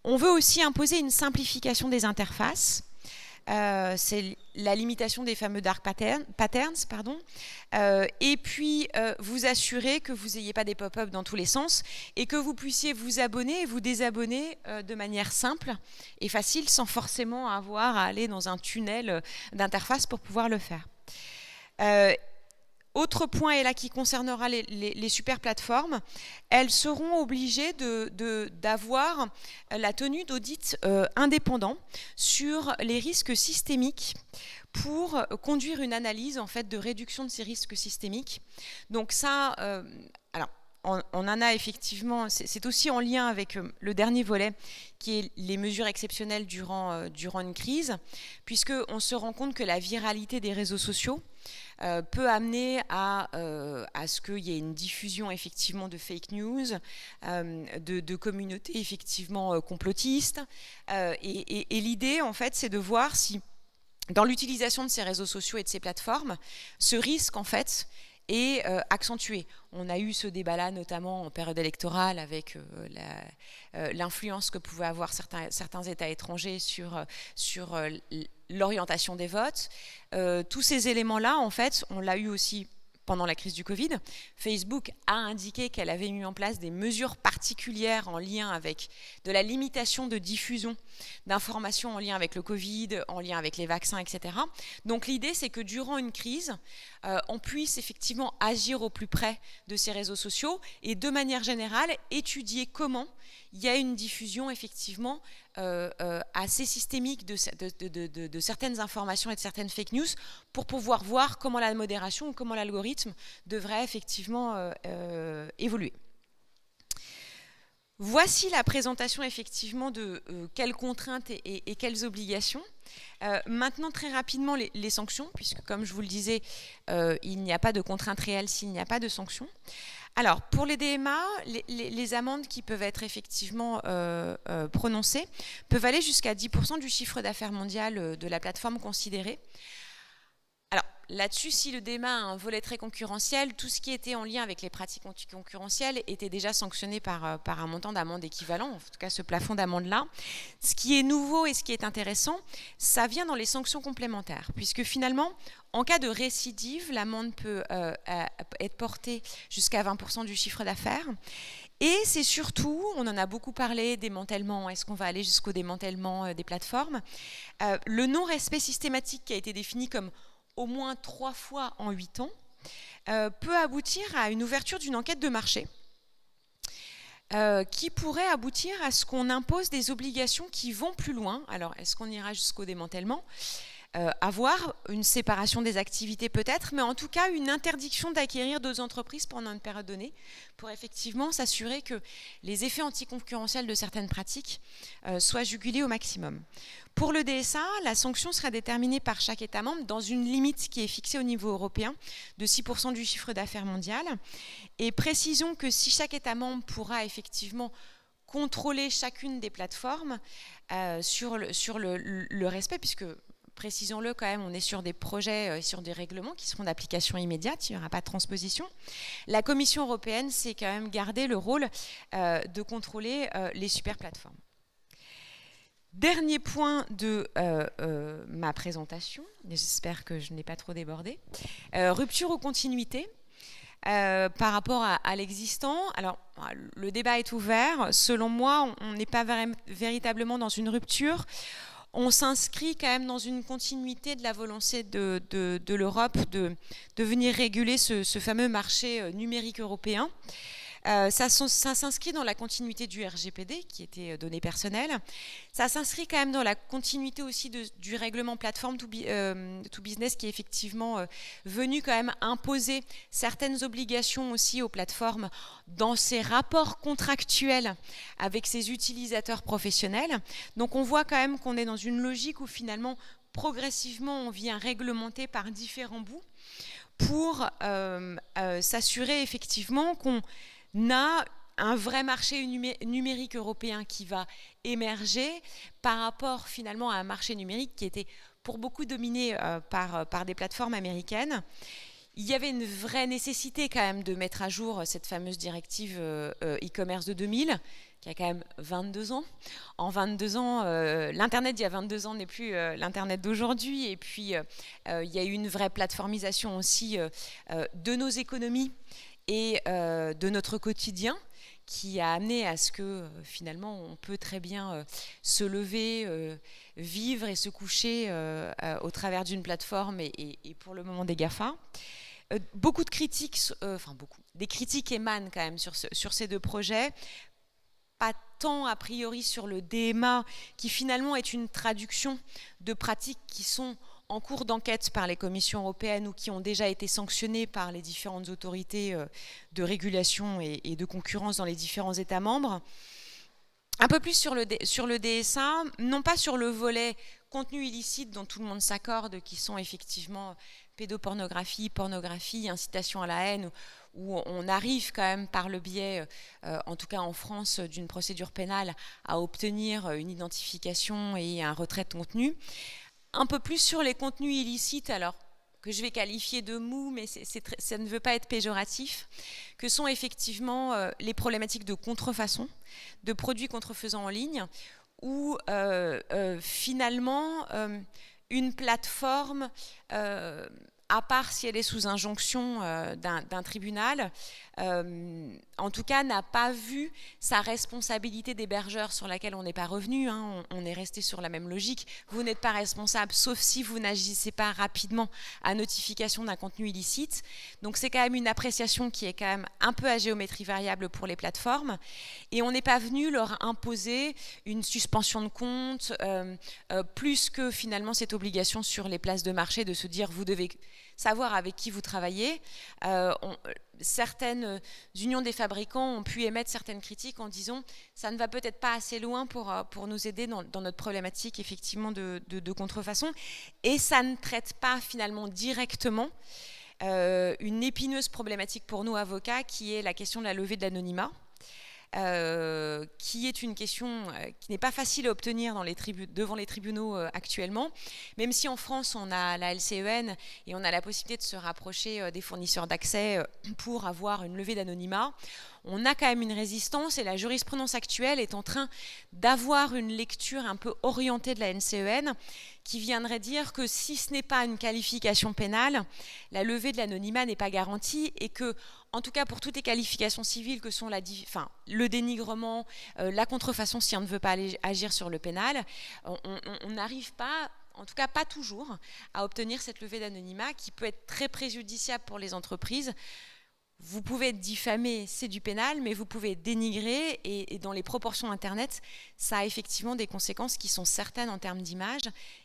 On veut aussi imposer une simplification des interfaces. C'est la limitation des fameux dark patterns, et puis vous assurer que vous n'ayez pas des pop-up dans tous les sens et que vous puissiez vous abonner et vous désabonner de manière simple et facile sans forcément avoir à aller dans un tunnel d'interface pour pouvoir le faire. Autre point est là qui concernera les super plateformes, elles seront obligées d'avoir la tenue d'audits indépendants sur les risques systémiques pour conduire une analyse en fait de réduction de ces risques systémiques. Donc ça, alors on en a effectivement, c'est aussi en lien avec le dernier volet qui est les mesures exceptionnelles durant une crise, puisqu'on se rend compte que la viralité des réseaux sociaux peut amener à ce qu'il y ait une diffusion effectivement de fake news, de communautés effectivement complotistes. Et l'idée, en fait, c'est de voir si, dans l'utilisation de ces réseaux sociaux et de ces plateformes, ce risque, en fait, est accentué. On a eu ce débat-là notamment en période électorale avec l'influence que pouvaient avoir certains États étrangers sur l'orientation des votes. Tous ces éléments-là, en fait, on l'a eu aussi pendant la crise du Covid. Facebook a indiqué qu'elle avait mis en place des mesures particulières en lien avec de la limitation de diffusion d'informations en lien avec le Covid, en lien avec les vaccins, etc. Donc l'idée, c'est que durant une crise, on puisse effectivement agir au plus près de ces réseaux sociaux et de manière générale étudier comment il y a une diffusion effectivement assez systémique de certaines informations et de certaines fake news pour pouvoir voir comment la modération ou comment l'algorithme devrait effectivement évoluer. Voici la présentation effectivement de quelles contraintes et quelles obligations. Maintenant, très rapidement, les sanctions, puisque comme je vous le disais, il n'y a pas de contrainte réelle s'il n'y a pas de sanctions. Alors, pour les DMA, les amendes qui peuvent être effectivement prononcées peuvent aller jusqu'à 10% du chiffre d'affaires mondial de la plateforme considérée. Alors, là-dessus, si le DMA a un volet très concurrentiel, tout ce qui était en lien avec les pratiques anticoncurrentielles était déjà sanctionné par un montant d'amende équivalent, en tout cas ce plafond d'amende-là. Ce qui est nouveau et ce qui est intéressant, ça vient dans les sanctions complémentaires, puisque finalement, en cas de récidive, l'amende peut être portée jusqu'à 20% du chiffre d'affaires. Et c'est surtout, on en a beaucoup parlé, démantèlement, est-ce qu'on va aller jusqu'au démantèlement des plateformes, le non-respect systématique qui a été défini comme au moins 3 fois en 8 ans, peut aboutir à une ouverture d'une enquête de marché qui pourrait aboutir à ce qu'on impose des obligations qui vont plus loin. Alors, est-ce qu'on ira jusqu'au démantèlement ? Avoir une séparation des activités peut-être, mais en tout cas une interdiction d'acquérir d'autres entreprises pendant une période donnée pour effectivement s'assurer que les effets anticoncurrentiels de certaines pratiques soient jugulés au maximum. Pour le DSA, la sanction sera déterminée par chaque État membre dans une limite qui est fixée au niveau européen de 6% du chiffre d'affaires mondial. Et précisons que si chaque État membre pourra effectivement contrôler chacune des plateformes sur le respect, puisque précisons-le quand même, on est sur des projets, sur des règlements qui seront d'application immédiate, il n'y aura pas de transposition. La Commission européenne s'est quand même gardé le rôle de contrôler les super plateformes. Dernier point de ma présentation, j'espère que je n'ai pas trop débordé. Rupture ou continuité par rapport à l'existant. Alors, le débat est ouvert. Selon moi, on n'est pas véritablement dans une rupture. On s'inscrit quand même dans une continuité de la volonté de l'Europe de venir réguler ce fameux marché numérique européen. Ça s'inscrit dans la continuité du RGPD, qui était données personnelles. Ça s'inscrit quand même dans la continuité aussi du règlement plateforme to business, qui est effectivement venu quand même imposer certaines obligations aussi aux plateformes dans ses rapports contractuels avec ses utilisateurs professionnels. Donc on voit quand même qu'on est dans une logique où finalement, progressivement, on vient réglementer par différents bouts pour s'assurer effectivement qu'on a un vrai marché numérique européen qui va émerger par rapport finalement à un marché numérique qui était pour beaucoup dominé par des plateformes américaines. Il y avait une vraie nécessité quand même de mettre à jour cette fameuse directive e-commerce de 2000, qui a quand même 22 ans. En 22 ans, l'Internet d'il y a 22 ans n'est plus l'Internet d'aujourd'hui. Et puis, il y a eu une vraie plateformisation aussi de nos économies et de notre quotidien, qui a amené à ce que finalement on peut très bien se lever, vivre et se coucher au travers d'une plateforme et pour le moment des GAFA. Beaucoup de critiques, des critiques émanent quand même sur ces deux projets, pas tant a priori sur le DMA, qui finalement est une traduction de pratiques qui sont en cours d'enquête par les commissions européennes ou qui ont déjà été sanctionnées par les différentes autorités de régulation et de concurrence dans les différents États membres. Un peu plus sur le DSA, non pas sur le volet contenu illicite dont tout le monde s'accorde, qui sont effectivement pédopornographie, pornographie, incitation à la haine, où on arrive quand même par le biais, en tout cas en France, d'une procédure pénale à obtenir une identification et un retrait de contenu. Un peu plus sur les contenus illicites, alors que je vais qualifier de mou, mais ça ne veut pas être péjoratif, que sont effectivement les problématiques de contrefaçon, de produits contrefaisants en ligne, où finalement une plateforme, à part si elle est sous injonction d'un tribunal, en tout cas n'a pas vu sa responsabilité d'hébergeur sur laquelle on n'est pas revenu, hein, on est resté sur la même logique. Vous n'êtes pas responsable sauf si vous n'agissez pas rapidement à notification d'un contenu illicite. Donc c'est quand même une appréciation qui est quand même un peu à géométrie variable pour les plateformes, et on n'est pas venu leur imposer une suspension de compte, plus que finalement cette obligation sur les places de marché de se dire vous devez savoir avec qui vous travaillez. Certaines unions des fabricants ont pu émettre certaines critiques en disant ça ne va peut-être pas assez loin pour nous aider dans notre problématique effectivement de contrefaçon, et ça ne traite pas finalement directement une épineuse problématique pour nous avocats qui est la question de la levée de l'anonymat. qui est une question qui n'est pas facile à obtenir devant les tribunaux actuellement, même si en France on a la LCEN et on a la possibilité de se rapprocher des fournisseurs d'accès pour avoir une levée d'anonymat. On a quand même une résistance et la jurisprudence actuelle est en train d'avoir une lecture un peu orientée de la LCEN qui viendrait dire que si ce n'est pas une qualification pénale, la levée de l'anonymat n'est pas garantie et que, en tout cas pour toutes les qualifications civiles que sont le dénigrement, la contrefaçon si on ne veut pas agir sur le pénal, on n'arrive pas, en tout cas pas toujours, à obtenir cette levée d'anonymat qui peut être très préjudiciable pour les entreprises. Vous pouvez être diffamé, c'est du pénal, mais vous pouvez dénigrer et dans les proportions Internet, ça a effectivement des conséquences qui sont certaines en termes d'image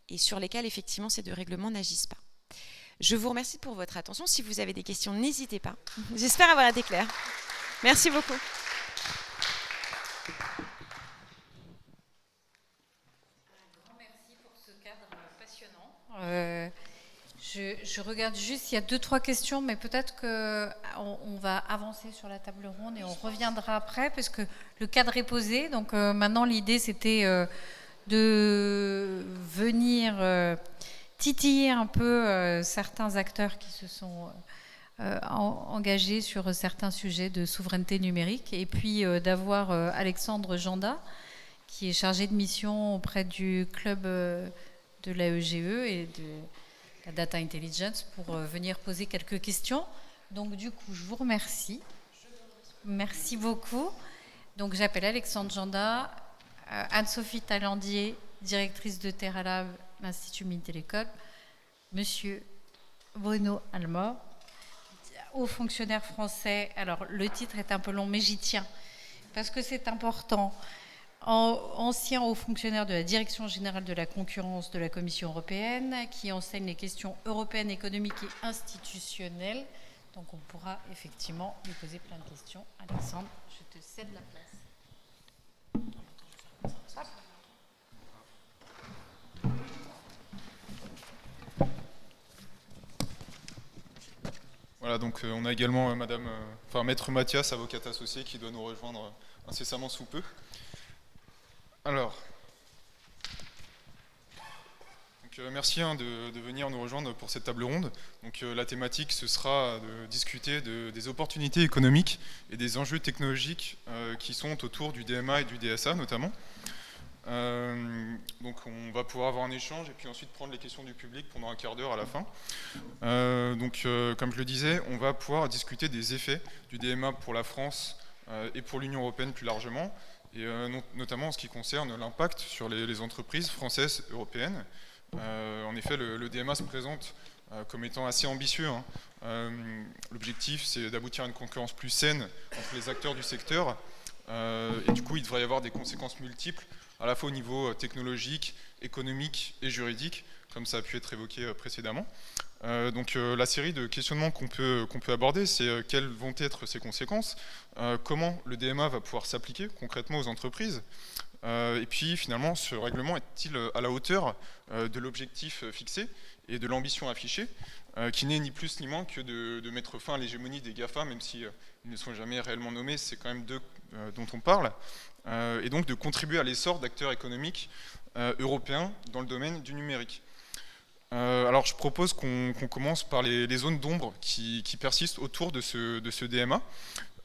et sur lesquelles effectivement ces deux règlements n'agissent pas. Je vous remercie pour votre attention. Si vous avez des questions, n'hésitez pas. J'espère avoir été claire. Merci beaucoup. Un grand merci pour ce cadre passionnant. Je regarde juste, il y a 2-3 questions, mais peut-être qu'on va avancer sur la table ronde et on reviendra après, parce que le cadre est posé. Donc maintenant, l'idée, c'était de venir titiller un peu certains acteurs qui se sont engagés sur certains sujets de souveraineté numérique, et puis d'avoir Alexandre Janda, qui est chargé de mission auprès du club de l'AEGE et de la Data Intelligence pour venir poser quelques questions. Donc du coup, je vous remercie. Merci beaucoup. Donc j'appelle Alexandre Janda, Anne-Sophie Talandier, directrice de TerraLab, l'Institut Mines-Télécom, Monsieur Bruno Almor, haut fonctionnaire français. Alors le titre est un peu long, mais j'y tiens, parce que c'est important. Ancien haut fonctionnaire de la Direction générale de la concurrence de la Commission européenne, qui enseigne les questions européennes, économiques et institutionnelles. Donc on pourra effectivement lui poser plein de questions. Alexandre, je te cède la place. Voilà, donc on a également Maître Mathias, avocate associée, qui doit nous rejoindre incessamment sous peu. Alors, merci de venir nous rejoindre pour cette table ronde. Donc, la thématique, ce sera de discuter des opportunités économiques et des enjeux technologiques qui sont autour du DMA et du DSA notamment. Donc on va pouvoir avoir un échange et puis ensuite prendre les questions du public pendant un quart d'heure à la fin. Comme je le disais, on va pouvoir discuter des effets du DMA pour la France et pour l'Union européenne plus largement, et notamment en ce qui concerne l'impact sur les entreprises françaises, européennes. En effet, le DMA se présente comme étant assez ambitieux. L'objectif, c'est d'aboutir à une concurrence plus saine entre les acteurs du secteur, et du coup, il devrait y avoir des conséquences multiples, à la fois au niveau technologique, économique et juridique, comme ça a pu être évoqué précédemment. La série de questionnements qu'on peut aborder, c'est quelles vont être ces conséquences, comment le DMA va pouvoir s'appliquer concrètement aux entreprises, et puis finalement, ce règlement est-il à la hauteur de l'objectif fixé et de l'ambition affichée, qui n'est ni plus ni moins que de mettre fin à l'hégémonie des GAFA, même si ils ne sont jamais réellement nommés, c'est quand même d'eux dont on parle, et donc de contribuer à l'essor d'acteurs économiques européens dans le domaine du numérique. Alors je propose qu'on commence par les zones d'ombre qui persistent autour de ce DMA.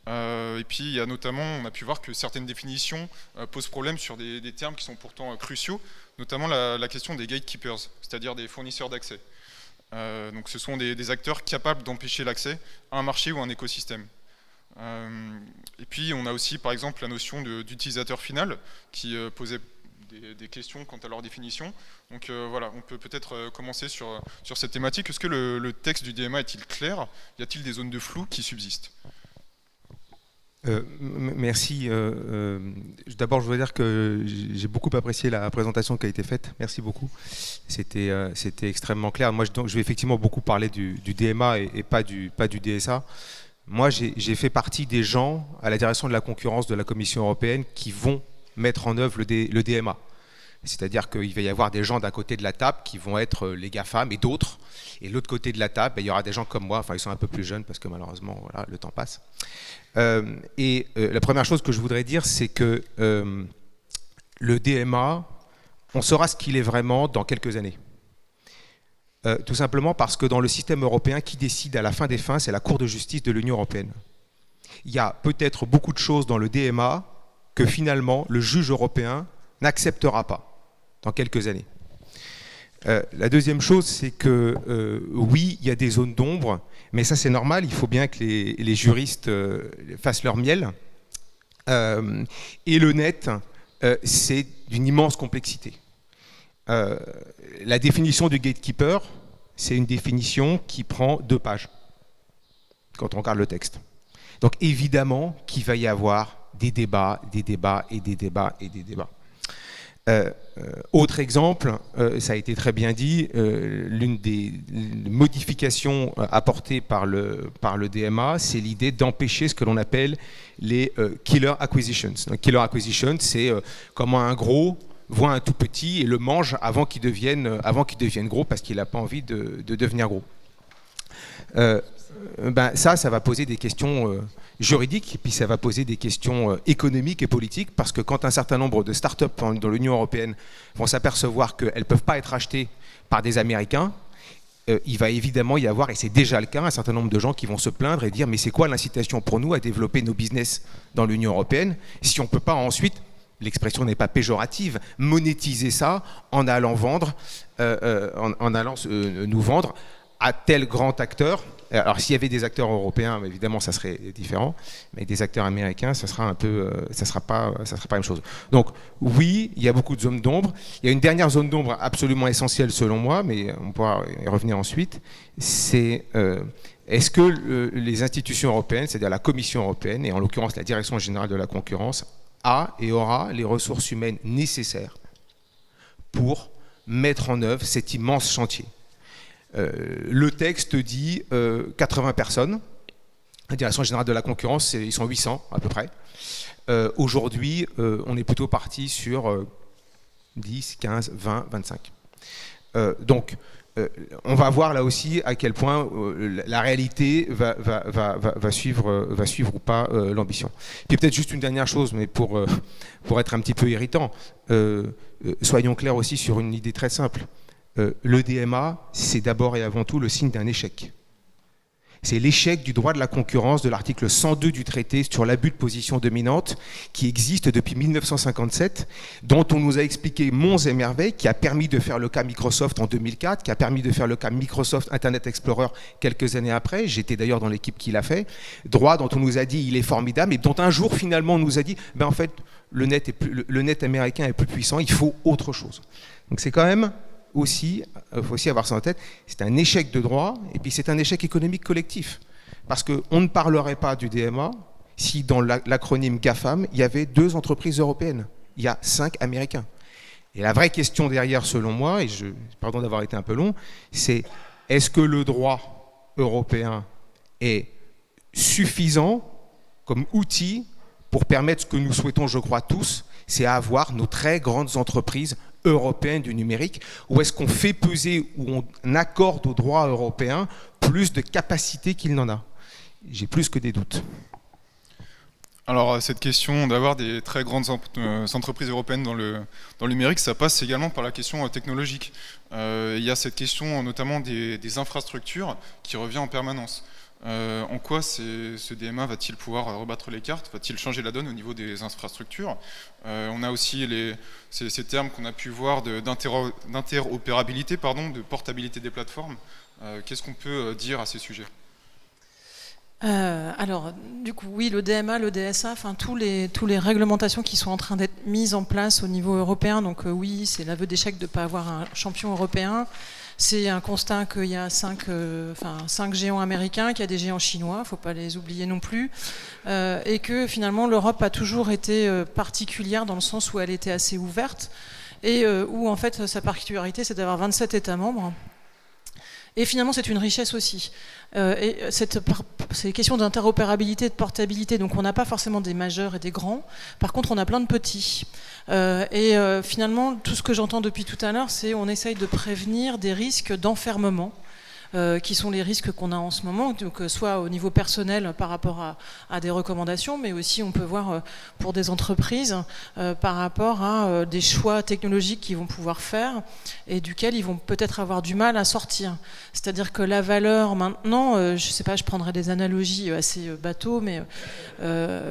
Et puis il y a notamment, on a pu voir que certaines définitions posent problème sur des termes qui sont pourtant cruciaux, notamment la question des gatekeepers, c'est-à-dire des fournisseurs d'accès. Donc ce sont des acteurs capables d'empêcher l'accès à un marché ou à un écosystème. Et puis on a aussi par exemple la notion d'utilisateur final qui posait des questions quant à leur définition. Donc voilà, on peut peut-être commencer sur cette thématique. Est-ce que le texte du DMA est-il clair? Y a-t-il des zones de flou qui subsistent? Merci. D'abord, je voudrais dire que j'ai beaucoup apprécié la présentation qui a été faite. Merci beaucoup. C'était extrêmement clair. Moi, donc, je vais effectivement beaucoup parler du DMA et pas du DSA. Moi, j'ai fait partie des gens à la direction de la concurrence de la Commission européenne qui vont mettre en œuvre le DMA. C'est-à-dire qu'il va y avoir des gens d'un côté de la table qui vont être les GAFAM et d'autres. Et de l'autre côté de la table, il y aura des gens comme moi, enfin ils sont un peu plus jeunes parce que malheureusement, voilà, le temps passe. La première chose que je voudrais dire, c'est que le DMA, on saura ce qu'il est vraiment dans quelques années. Tout simplement parce que dans le système européen, qui décide à la fin des fins, c'est la Cour de justice de l'Union européenne. Il y a peut-être beaucoup de choses dans le DMA que finalement le juge européen n'acceptera pas dans quelques années. La deuxième chose, c'est que oui, il y a des zones d'ombre, mais ça c'est normal, il faut bien que les juristes fassent leur miel. Et le net, c'est d'une immense complexité. La définition du gatekeeper, c'est une définition qui prend 2 pages quand on regarde le texte. Donc évidemment qu'il va y avoir des débats, des débats et des débats et des débats. Autre exemple, ça a été très bien dit, l'une des modifications apportées par le DMA, c'est l'idée d'empêcher ce que l'on appelle les killer acquisitions. Donc, killer acquisition, c'est comment un gros voit un tout petit et le mange avant qu'il devienne gros parce qu'il n'a pas envie de devenir gros. Ça va poser des questions juridiques, et puis ça va poser des questions économiques et politiques, parce que quand un certain nombre de startups dans l'Union européenne vont s'apercevoir qu'elles ne peuvent pas être achetées par des Américains, il va évidemment y avoir, et c'est déjà le cas, un certain nombre de gens qui vont se plaindre et dire mais c'est quoi l'incitation pour nous à développer nos business dans l'Union européenne si on ne peut pas ensuite, l'expression n'est pas péjorative, monétiser ça en allant vendre, nous vendre à tel grand acteur. Alors s'il y avait des acteurs européens, évidemment ça serait différent, mais des acteurs américains, ça sera pas la même chose. Donc oui, il y a beaucoup de zones d'ombre. Il y a une dernière zone d'ombre absolument essentielle selon moi, mais on pourra y revenir ensuite. C'est est-ce que les institutions européennes, c'est-à-dire la Commission européenne et en l'occurrence la Direction générale de la concurrence, a et aura les ressources humaines nécessaires pour mettre en œuvre cet immense chantier. Le texte dit 80 personnes. La Direction générale de la concurrence, ils sont 800 à peu près. Aujourd'hui, on est plutôt parti sur 10, 15, 20, 25. Donc, on va voir là aussi à quel point la réalité va suivre ou pas l'ambition. Puis peut-être juste une dernière chose, mais pour être un petit peu irritant, soyons clairs aussi sur une idée très simple. Le DMA, c'est d'abord et avant tout le signe d'un échec. C'est l'échec du droit de la concurrence de l'article 102 du traité sur l'abus de position dominante qui existe depuis 1957, dont on nous a expliqué monts et merveilles, qui a permis de faire le cas Microsoft en 2004, qui a permis de faire le cas Microsoft Internet Explorer quelques années après. J'étais d'ailleurs dans l'équipe qui l'a fait. Droit dont on nous a dit il est formidable, et dont un jour finalement on nous a dit en fait le net américain est plus puissant, il faut autre chose. Donc c'est quand même aussi, il faut aussi avoir ça en tête, c'est un échec de droit et puis c'est un échec économique collectif. Parce qu'on ne parlerait pas du DMA si dans l'acronyme GAFAM, il y avait 2 entreprises européennes. Il y a 5 Américains. Et la vraie question derrière, selon moi, et pardon d'avoir été un peu long, c'est est-ce que le droit européen est suffisant comme outil pour permettre ce que nous souhaitons, je crois tous, c'est avoir nos très grandes entreprises européennes du numérique, ou est-ce qu'on fait peser, ou on accorde au droit européen plus de capacité qu'il n'en a? J'ai plus que des doutes. Alors cette question d'avoir des très grandes entreprises européennes dans le numérique, ça passe également par la question technologique. Il y a cette question notamment des infrastructures qui revient en permanence. En quoi ce DMA va-t-il pouvoir rebattre les cartes? Va-t-il changer la donne au niveau des infrastructures? On a aussi ces termes qu'on a pu voir d'interopérabilité, de portabilité des plateformes. Qu'est-ce qu'on peut dire à ces sujets? Alors, du coup, oui, le DMA, le DSA, enfin, tous les réglementations qui sont en train d'être mises en place au niveau européen, donc oui, c'est l'aveu d'échec de ne pas avoir un champion européen. C'est un constat qu'il y a 5 géants américains, qu'il y a des géants chinois, il ne faut pas les oublier non plus, et que finalement l'Europe a toujours été particulière dans le sens où elle était assez ouverte, et où en fait sa particularité c'est d'avoir 27 États membres, Et finalement, c'est une richesse aussi. Et ces questions d'interopérabilité, de portabilité, donc on n'a pas forcément des majeurs et des grands, par contre on a plein de petits. Finalement, tout ce que j'entends depuis tout à l'heure, c'est on essaye de prévenir des risques d'enfermement, qui sont les risques qu'on a en ce moment, donc, soit au niveau personnel par rapport à des recommandations, mais aussi on peut voir pour des entreprises par rapport à des choix technologiques qu'ils vont pouvoir faire et duquel ils vont peut-être avoir du mal à sortir. C'est-à-dire que la valeur maintenant, je ne sais pas, je prendrai des analogies assez bateaux, mais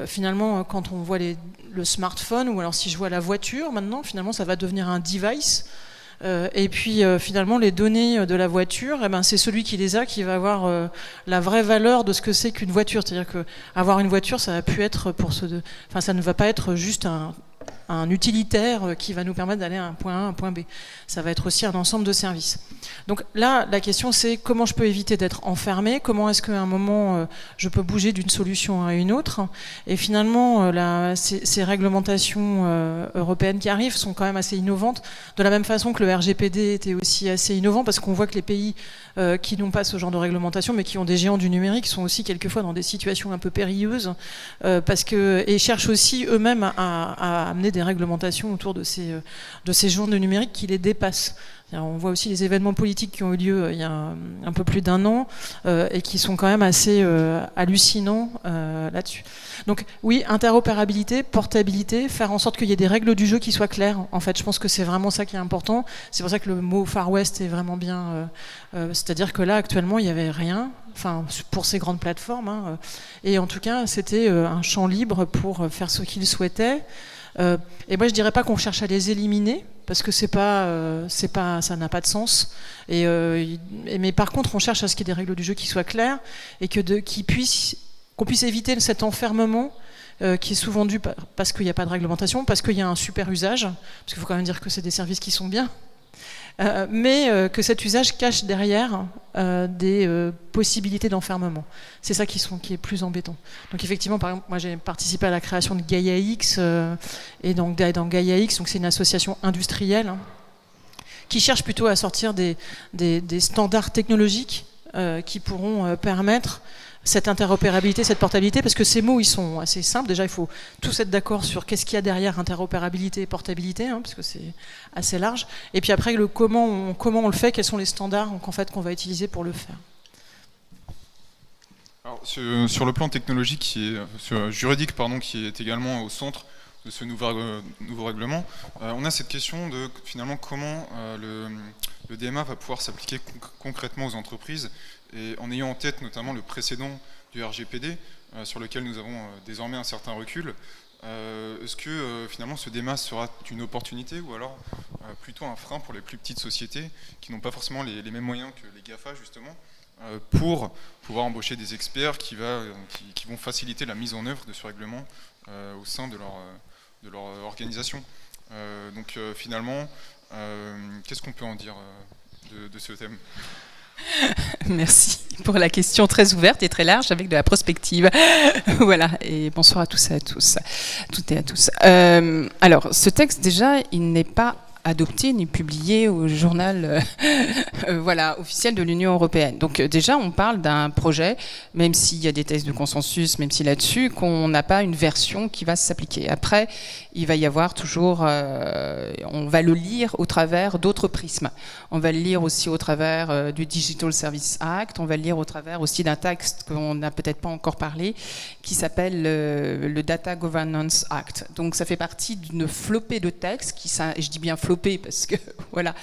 finalement quand on voit le smartphone, ou alors si je vois la voiture maintenant, finalement ça va devenir un device. Et puis finalement les données de la voiture, eh ben, c'est celui qui les a qui va avoir la vraie valeur de ce que c'est qu'une voiture. C'est-à-dire que avoir une voiture, ça va pu être ça ne va pas être juste un utilitaire qui va nous permettre d'aller à un point A, un point B. Ça va être aussi un ensemble de services. Donc là, la question c'est comment je peux éviter d'être enfermé, comment est-ce qu'à un moment je peux bouger d'une solution à une autre. Et finalement, ces réglementations européennes qui arrivent sont quand même assez innovantes, de la même façon que le RGPD était aussi assez innovant, parce qu'on voit que les pays qui n'ont pas ce genre de réglementation, mais qui ont des géants du numérique, sont aussi quelquefois dans des situations un peu périlleuses, et cherchent aussi eux-mêmes à amener des réglementations autour de ces géants du numérique qui les dépassent. On voit aussi les événements politiques qui ont eu lieu il y a un peu plus d'un an et qui sont quand même assez hallucinants là-dessus. Donc oui, interopérabilité, portabilité, faire en sorte qu'il y ait des règles du jeu qui soient claires. En fait, je pense que c'est vraiment ça qui est important. C'est pour ça que le mot Far West est vraiment bien. C'est-à-dire que là, actuellement, il n'y avait rien. Enfin, pour ces grandes plateformes. Et en tout cas, c'était un champ libre pour faire ce qu'ils souhaitaient. Et moi je dirais pas qu'on cherche à les éliminer parce que ça n'a pas de sens. Mais par contre on cherche à ce qu'il y ait des règles du jeu qui soient claires et qu'on puisse éviter cet enfermement qui est souvent dû parce qu'il n'y a pas de réglementation, parce qu'il y a un super usage, parce qu'il faut quand même dire que c'est des services qui sont bien. Mais que cet usage cache derrière des possibilités d'enfermement. C'est ça qui est plus embêtant. Donc effectivement, par exemple, moi j'ai participé à la création de Gaia X, et donc dans Gaia X, donc c'est une association industrielle qui cherche plutôt à sortir des standards technologiques qui pourront permettre cette interopérabilité, cette portabilité, parce que ces mots, ils sont assez simples. Déjà, il faut tous être d'accord sur qu'est-ce qu'il y a derrière interopérabilité et portabilité, parce que c'est assez large. Et puis après, comment on le fait, quels sont les standards qu'on va utiliser pour le faire. Alors, sur le plan technologique, juridique, qui est également au centre de ce nouveau règlement, on a cette question de finalement comment le DMA va pouvoir s'appliquer concrètement aux entreprises, et en ayant en tête notamment le précédent du RGPD, sur lequel nous avons désormais un certain recul. Est-ce que finalement ce DMA sera une opportunité ou alors plutôt un frein pour les plus petites sociétés qui n'ont pas forcément les mêmes moyens que les GAFA justement pour pouvoir embaucher des experts qui vont faciliter la mise en œuvre de ce règlement au sein de leur organisation. Donc finalement, qu'est-ce qu'on peut en dire de ce thème ? Merci pour la question très ouverte et très large avec de la prospective. Voilà, et bonsoir à tous et à tous, toutes et à tous. Alors, ce texte, déjà, il n'est pas adopté ni publié au journal officiel de l'Union européenne. Donc déjà, on parle d'un projet, même s'il y a des tests de consensus, même si là-dessus, qu'on n'a pas une version qui va s'appliquer. Après, il va y avoir toujours... on va le lire au travers d'autres prismes. On va le lire aussi au travers du Digital Services Act, on va le lire au travers aussi d'un texte qu'on n'a peut-être pas encore parlé, qui s'appelle le Data Governance Act. Donc ça fait partie d'une flopée de textes, et je dis bien flopée parce que voilà,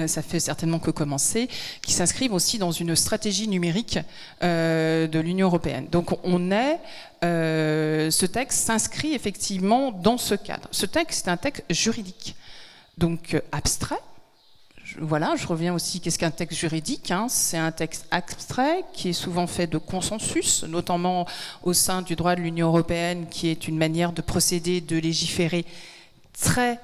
ça fait certainement que commencer, qui s'inscrivent aussi dans une stratégie numérique de l'Union européenne. Donc ce texte s'inscrit effectivement dans ce cadre. Ce texte est un texte juridique, donc abstrait. Je reviens aussi, qu'est-ce qu'un texte juridique ? C'est un texte abstrait qui est souvent fait de consensus, notamment au sein du droit de l'Union européenne, qui est une manière de procéder, de légiférer très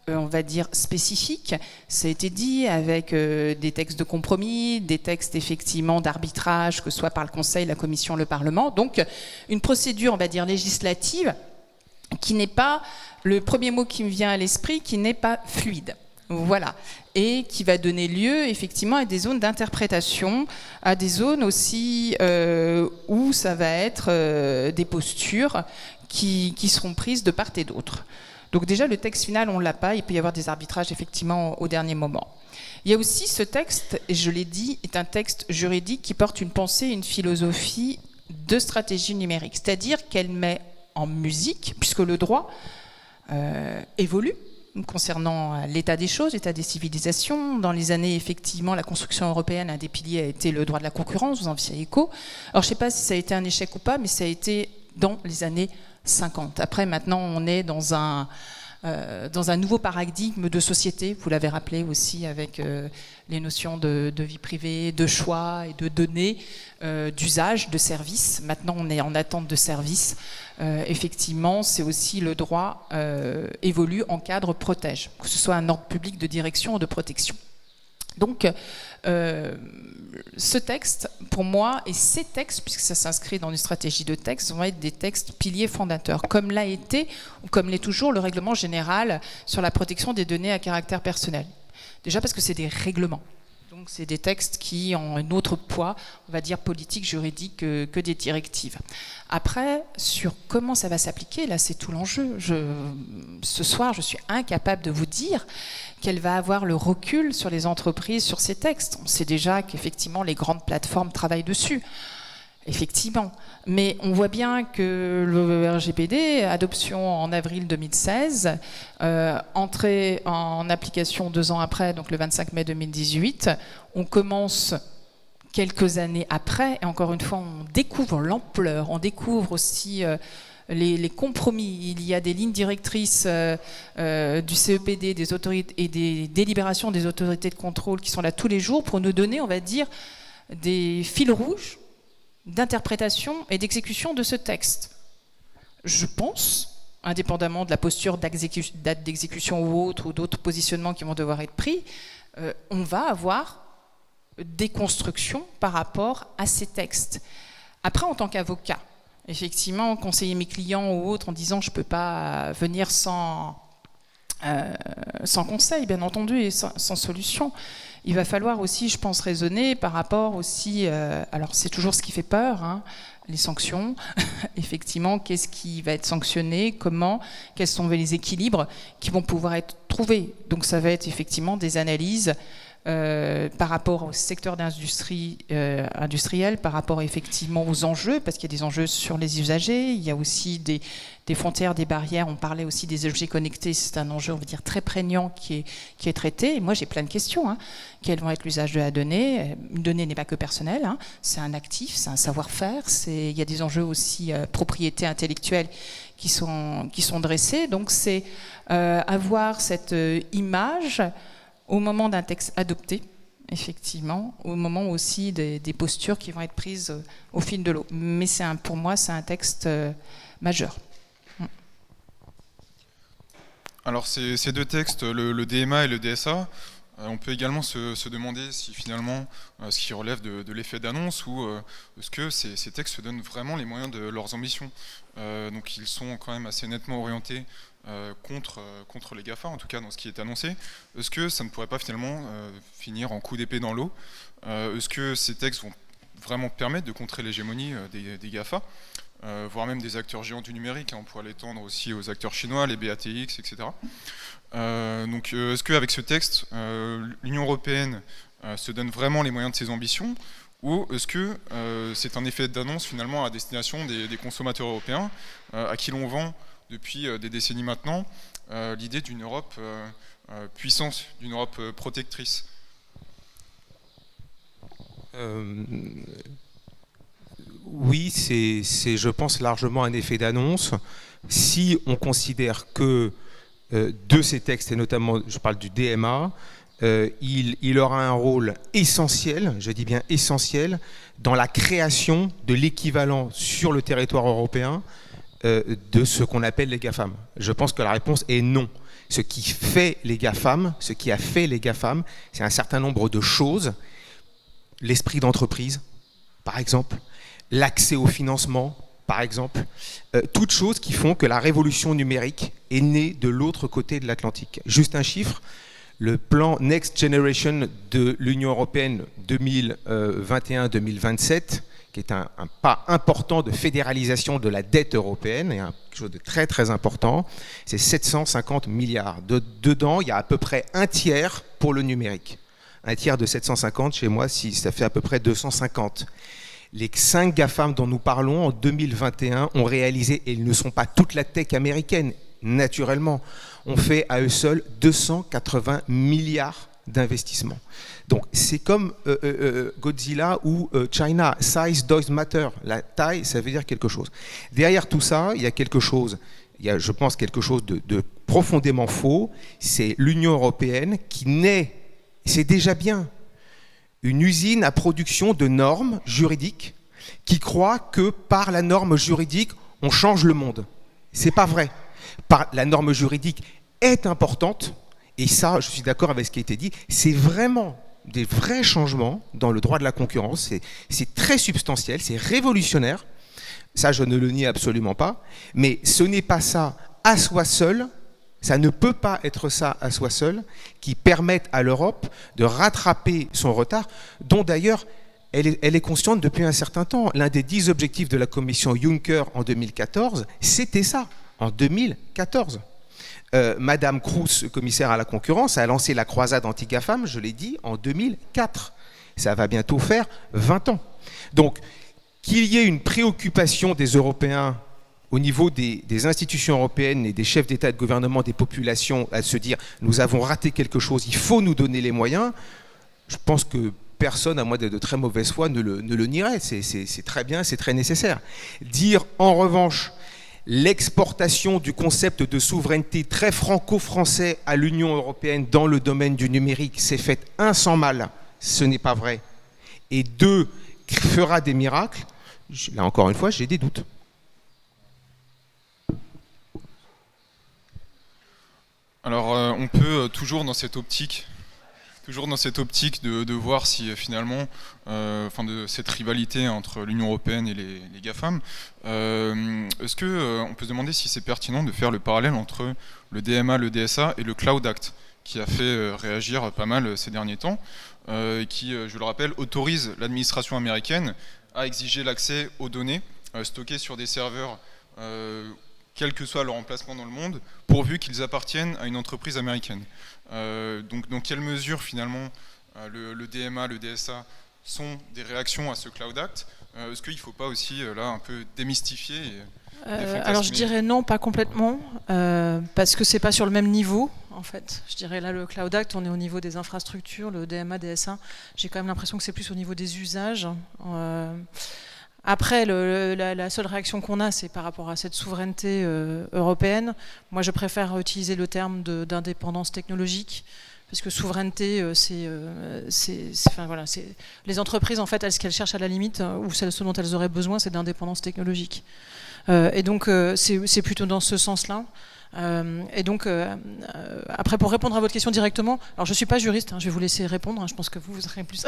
on va dire spécifique, ça a été dit, avec des textes de compromis, des textes effectivement d'arbitrage, que ce soit par le Conseil, la Commission, le Parlement. Donc une procédure, on va dire, législative qui n'est pas, le premier mot qui me vient à l'esprit, qui n'est pas fluide. Voilà, et qui va donner lieu effectivement à des zones d'interprétation, à des zones aussi où ça va être des postures qui seront prises de part et d'autre. Donc déjà, le texte final, on ne l'a pas, il peut y avoir des arbitrages effectivement au dernier moment. Il y a aussi ce texte, et je l'ai dit, est un texte juridique qui porte une pensée, une philosophie de stratégie numérique, c'est-à-dire qu'elle met en musique, puisque le droit évolue concernant l'état des choses, l'état des civilisations. Dans les années, effectivement, la construction européenne, un des piliers a été le droit de la concurrence, vous en faisiez écho. Alors je ne sais pas si ça a été un échec ou pas, mais ça a été dans les années 50. Après, maintenant, on est dans un nouveau paradigme de société, vous l'avez rappelé aussi avec les notions de vie privée, de choix et de données, d'usage, de services. Maintenant, on est en attente de services. Effectivement, c'est aussi le droit évolue, encadre, protège, que ce soit un ordre public de direction ou de protection. Donc, ce texte, pour moi, et ces textes, puisque ça s'inscrit dans une stratégie de texte, vont être des textes piliers fondateurs, comme l'a été, ou comme l'est toujours, le règlement général sur la protection des données à caractère personnel. Déjà parce que c'est des règlements. Donc c'est des textes qui ont un autre poids, on va dire politique, juridique, que des directives. Après, sur comment ça va s'appliquer, là c'est tout l'enjeu. Ce soir, je suis incapable de vous dire qu'elle va avoir le recul sur les entreprises, sur ces textes. On sait déjà qu'effectivement les grandes plateformes travaillent dessus. Effectivement. Mais on voit bien que le RGPD, adoption en avril 2016, entrée en application 2 ans après, donc le 25 mai 2018, on commence quelques années après, et encore une fois, on découvre l'ampleur, on découvre aussi les compromis. Il y a des lignes directrices du CEPD, des autorités et des délibérations des autorités de contrôle qui sont là tous les jours pour nous donner, on va dire, des fils rouges d'interprétation et d'exécution de ce texte. Je pense, indépendamment de la posture date d'exécution ou autre, ou d'autres positionnements qui vont devoir être pris, on va avoir des constructions par rapport à ces textes. Après, en tant qu'avocat, effectivement, conseiller mes clients ou autres en disant je ne peux pas venir sans conseil, bien entendu, et sans solution. Il va falloir aussi, je pense, raisonner par rapport aussi, alors c'est toujours ce qui fait peur, hein, les sanctions, effectivement, qu'est-ce qui va être sanctionné, comment, quels sont les équilibres qui vont pouvoir être trouvés. Donc ça va être effectivement des analyses par rapport au secteur d'industrie industriel, par rapport effectivement aux enjeux, parce qu'il y a des enjeux sur les usagers, il y a aussi des frontières, des barrières, on parlait aussi des objets connectés, c'est un enjeu, on va dire, très prégnant qui est traité. Et moi, j'ai plein de questions. Hein. Quels vont être l'usage de la donnée? Une donnée n'est pas que personnelle, hein. C'est un actif, c'est un savoir-faire, il y a des enjeux aussi propriété intellectuelle qui sont dressés. Donc, c'est avoir cette image au moment d'un texte adopté, effectivement, au moment aussi des postures qui vont être prises au fil de l'eau. Mais pour moi, c'est un texte majeur. Alors ces deux textes, le DMA et le DSA, on peut également se demander si finalement ce qui relève de l'effet d'annonce ou est-ce que ces textes se donnent vraiment les moyens de leurs ambitions. Donc ils sont quand même assez nettement orientés contre les GAFA, en tout cas dans ce qui est annoncé. Est-ce que ça ne pourrait pas finalement finir en coup d'épée dans l'eau? Est-ce que ces textes vont vraiment permettre de contrer l'hégémonie des GAFA, voire même des acteurs géants du numérique, hein, on pourrait l'étendre aussi aux acteurs chinois, les BATX, etc. Donc est-ce qu'avec ce texte, l'Union européenne se donne vraiment les moyens de ses ambitions, ou est-ce que c'est un effet d'annonce finalement à destination des consommateurs européens, à qui l'on vend depuis des décennies maintenant l'idée d'une Europe puissante, d'une Europe protectrice? Oui, c'est, je pense, largement un effet d'annonce. Si on considère que de ces textes, et notamment, je parle du DMA, il aura un rôle essentiel, je dis bien essentiel, dans la création de l'équivalent sur le territoire européen de ce qu'on appelle les GAFAM. Je pense que la réponse est non. Ce qui fait les GAFAM, ce qui a fait les GAFAM, c'est un certain nombre de choses. L'esprit d'entreprise, par exemple, l'accès au financement, par exemple, toutes choses qui font que la révolution numérique est née de l'autre côté de l'Atlantique. Juste un chiffre, le plan Next Generation de l'Union européenne 2021-2027, qui est un pas important de fédéralisation de la dette européenne, et quelque chose de très très important, c'est 750 milliards. Dedans, il y a à peu près un tiers pour le numérique. Un tiers de 750, chez moi, ça fait à peu près 250. Les 5 GAFAM dont nous parlons en 2021 ont réalisé, et ils ne sont pas toute la tech américaine, naturellement, ont fait à eux seuls 280 milliards d'investissements. Donc c'est comme Godzilla ou China, size does matter. La taille, ça veut dire quelque chose. Derrière tout ça, il y a quelque chose, je pense quelque chose de profondément faux, c'est l'Union européenne qui naît, c'est déjà bien, une usine à production de normes juridiques qui croit que par la norme juridique, on change le monde. C'est pas vrai. La norme juridique est importante, et ça, je suis d'accord avec ce qui a été dit, c'est vraiment des vrais changements dans le droit de la concurrence, c'est très substantiel, c'est révolutionnaire, ça je ne le nie absolument pas, mais ce n'est pas ça à soi seul, ça ne peut pas être ça à soi seul, qui permette à l'Europe de rattraper son retard, dont d'ailleurs elle est consciente depuis un certain temps. L'un des 10 objectifs de la commission Juncker en 2014, c'était ça, en 2014. Madame Kroes, commissaire à la concurrence, a lancé la croisade anti-GAFAM, je l'ai dit, en 2004. Ça va bientôt faire 20 ans. Donc, qu'il y ait une préoccupation des Européens au niveau des institutions européennes et des chefs d'État et de gouvernement, des populations, à se dire « nous avons raté quelque chose, il faut nous donner les moyens », je pense que personne, à moins de très mauvaise foi, ne le nierait. C'est très bien, c'est très nécessaire. Dire, en revanche, l'exportation du concept de souveraineté très franco-français à l'Union européenne dans le domaine du numérique s'est faite sans mal, ce n'est pas vrai. Et 2, fera des miracles, là encore une fois, j'ai des doutes. Alors on peut toujours dans cette optique de voir si finalement, de cette rivalité entre l'Union européenne et les GAFAM, est-ce qu'on peut se demander si c'est pertinent de faire le parallèle entre le DMA, le DSA et le Cloud Act, qui a fait réagir pas mal ces derniers temps, qui, je le rappelle, autorise l'administration américaine à exiger l'accès aux données stockées sur des serveurs quel que soit leur emplacement dans le monde, pourvu qu'ils appartiennent à une entreprise américaine. Donc dans quelle mesure finalement le DMA, le DSA sont des réactions à ce Cloud Act? Est-ce qu'il ne faut pas aussi là un peu démystifier alors je dirais non, pas complètement, parce que c'est pas sur le même niveau en fait. Je dirais là le Cloud Act, on est au niveau des infrastructures, le DMA, DSA, j'ai quand même l'impression que c'est plus au niveau des usages. Après, la seule réaction qu'on a, c'est par rapport à cette souveraineté européenne. Moi, je préfère utiliser le terme d'indépendance technologique, parce que souveraineté, les entreprises, en fait, ce qu'elles cherchent à la limite, ou ce dont elles auraient besoin, c'est d'indépendance technologique. Et donc, c'est plutôt dans ce sens-là. Et donc, après, pour répondre à votre question directement, alors je ne suis pas juriste, je vais vous laisser répondre, je pense que vous serez plus...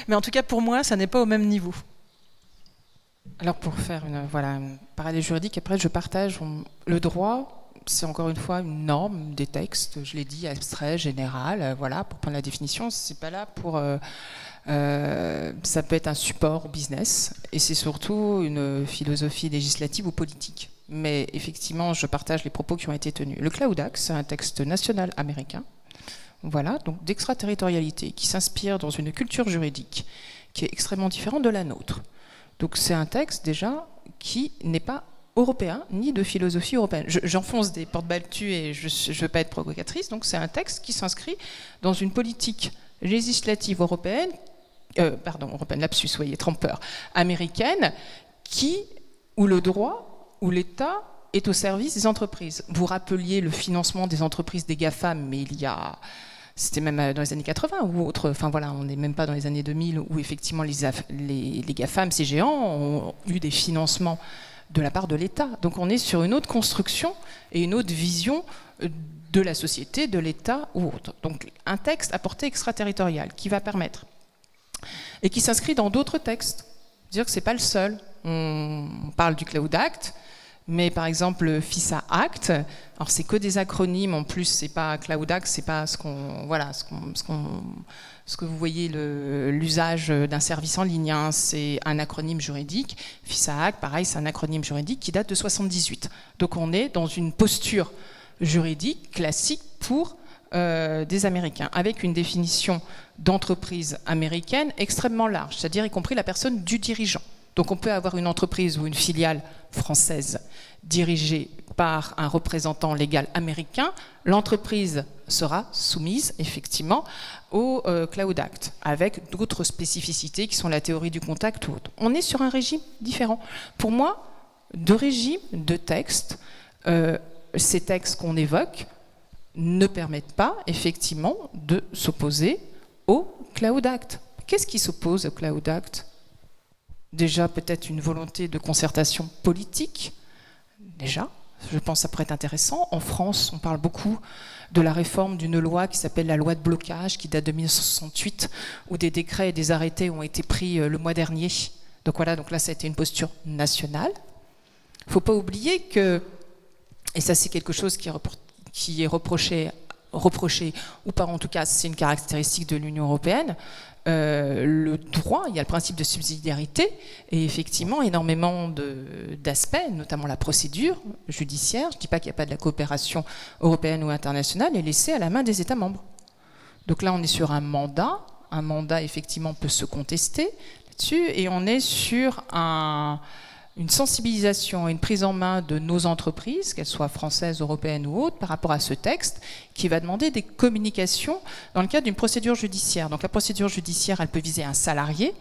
Mais en tout cas, pour moi, ça n'est pas au même niveau. Alors pour faire un parallèle juridique, après je partage le droit, c'est encore une fois une norme, des textes, je l'ai dit, abstrait, général, pour prendre la définition, c'est pas là pour... ça peut être un support au business, et c'est surtout une philosophie législative ou politique. Mais effectivement, je partage les propos qui ont été tenus. Le Cloud Act, c'est un texte national américain, donc d'extraterritorialité, qui s'inspire dans une culture juridique qui est extrêmement différente de la nôtre. Donc c'est un texte déjà qui n'est pas européen, ni de philosophie européenne. J'enfonce des portes battues et je ne veux pas être provocatrice, donc c'est un texte qui s'inscrit dans une politique législative européenne, européenne, lapsus, soyez trompeur, américaine, où le droit, où l'État est au service des entreprises. Vous rappeliez le financement des entreprises des GAFAM, mais c'était même dans les années 80 ou autre, on n'est même pas dans les années 2000 où effectivement les GAFAM, ces géants, ont eu des financements de la part de l'État. Donc on est sur une autre construction et une autre vision de la société, de l'État ou autre. Donc un texte à portée extraterritoriale qui va permettre, et qui s'inscrit dans d'autres textes. C'est-à-dire que ce n'est pas le seul. On parle du Cloud Act, Mais par exemple, le FISA Act, alors c'est que des acronymes, en plus c'est pas Cloud Act, c'est pas ce que vous voyez l'usage d'un service en ligne, hein, c'est un acronyme juridique. FISA Act, pareil, c'est un acronyme juridique qui date de 78. Donc on est dans une posture juridique classique pour des Américains, avec une définition d'entreprise américaine extrêmement large, c'est-à-dire y compris la personne du dirigeant. Donc on peut avoir une entreprise ou une filiale française dirigée par un représentant légal américain. L'entreprise sera soumise effectivement au Cloud Act, avec d'autres spécificités qui sont la théorie du contact ou autre. On est sur un régime différent. Pour moi, de régime, de texte, ces textes qu'on évoque ne permettent pas effectivement de s'opposer au Cloud Act. Qu'est-ce qui s'oppose au Cloud Act ? Déjà, peut-être une volonté de concertation politique. Déjà, je pense que ça pourrait être intéressant. En France, on parle beaucoup de la réforme d'une loi qui s'appelle la loi de blocage, qui date de 1968, où des décrets et des arrêtés ont été pris le mois dernier. Donc voilà, donc là, ça a été une posture nationale. Il ne faut pas oublier que, et ça c'est quelque chose qui est reproché, ou pas en tout cas, c'est une caractéristique de l'Union européenne, le droit, il y a le principe de subsidiarité et effectivement énormément d'aspects, notamment la procédure judiciaire, je ne dis pas qu'il n'y a pas de la coopération européenne ou internationale, est laissée à la main des États membres. Donc là on est sur un mandat effectivement peut se contester là-dessus, et on est sur une sensibilisation et une prise en main de nos entreprises, qu'elles soient françaises, européennes ou autres, par rapport à ce texte, qui va demander des communications dans le cadre d'une procédure judiciaire. Donc la procédure judiciaire, elle peut viser un salarié